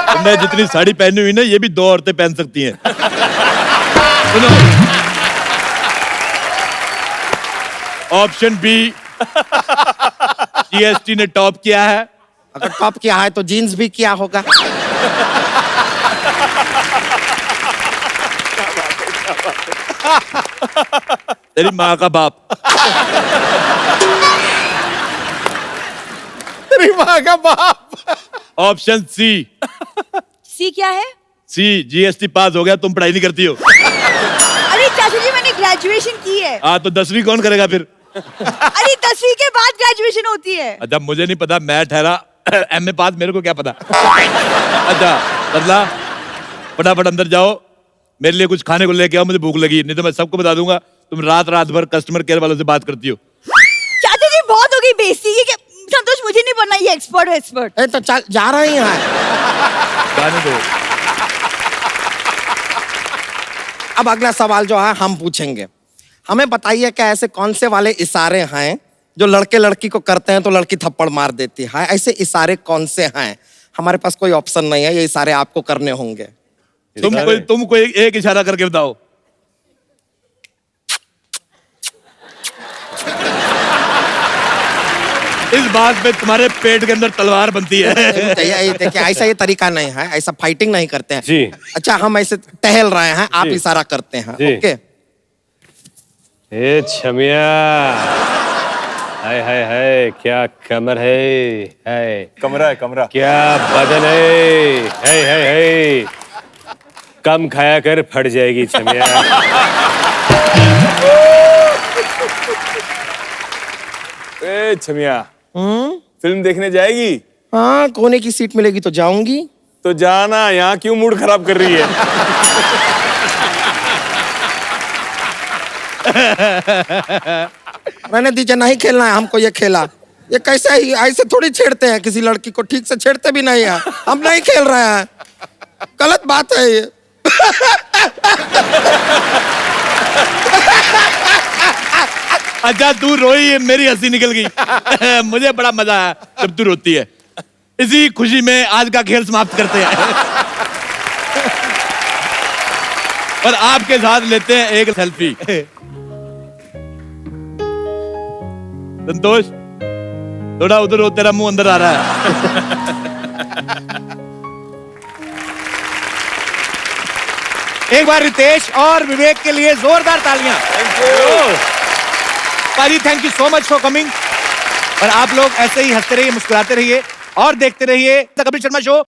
तुमने जितनी साड़ी पहनी हुई ना, ये भी 2 औरतें पहन सकती हैं। सुनो, ऑप्शन बी जीएसटी ने टॉप किया है। अगर टॉप किया है तो जीन्स भी किया होगा। तेरी माँ का बाप। तेरी माँ का बाप। Option C. सी क्या है? सी जीएसटी पास हो गया, तुम पढ़ाई नहीं करती हो। अरे चाचा जी मैंने ग्रेजुएशन की है। हाँ तो 10वीं कौन करेगा फिर? अरे 10वीं के बाद ग्रेजुएशन होती है। अच्छा मुझे नहीं पता, मैं ठहरा एमए पास, मेरे को क्या पता। अच्छा बदला, फटाफट अंदर जाओ, मेरे लिए कुछ खाने को लेके आओ, मुझे भूख लगी, नहीं तो मैं सबको बता दूंगा तुम रात भर कस्टमर केयर वालों से बात करती हो। चाचा जी बहुत हो गई बेइज्जती। ये संतोष मुझे नहीं बनना, ये एक्सपर्ट। तो चल जा रही हैं। जाने दो। अब अगला सवाल जो है हम पूछेंगे। हमें बताइए कि ऐसे कौन से वाले इशारे हैं जो लड़के लड़की को करते हैं तो लड़की थप्पड़ मार देती है? ऐसे इशारे कौन से हैं? हमारे पास कोई ऑप्शन नहीं है, ये इशारे आपको करने होंगे। तुम कोई एक इशारा करके बताओ। इस बात पे तुम्हारे पेट के अंदर तलवार बनती है। देखिए ऐसा ये तरीका नहीं है, ऐसा फाइटिंग नहीं करते हैं जी। अच्छा हम ऐसे टहल रहे हैं, आप इशारा करते हैं। जी। ओके। ए छमिया, हाय हाय हाय, क्या कमर है कमरा है कमरा। क्या बदन है हाय। कम खाया कर, फट जाएगी छमिया। ए छमिया, फिल्म देखने जाएगी? हाँ, कोने की सीट मिलेगी तो जाऊंगी। तो जाना, यहाँ क्यों मूड खराब कर रही है? रहने दीजिए, नहीं खेलना है हमको ये खेला। ये कैसे ही ऐसे थोड़ी छेड़ते हैं किसी लड़की को, ठीक से छेड़ते भी नहीं है। हम नहीं खेल रहे हैं, गलत बात है ये। अच्छा तू रोई, मेरी हंसी निकल गई। मुझे बड़ा मजा आया जब तू रोती है। इसी खुशी में आज का खेल समाप्त करते हैं। और आपके साथ लेते हैं एक सेल्फी। संतोष थोड़ा उधर हो, तेरा मुंह अंदर आ रहा है। एक बार रितेश और विवेक के लिए जोरदार तालियां। थैंक यू पाजी, thank you so much for coming. और आप लोग ऐसे ही हंसते रहिए, मुस्कुराते रहिए और देखते रहिए द कपिल शर्मा शो।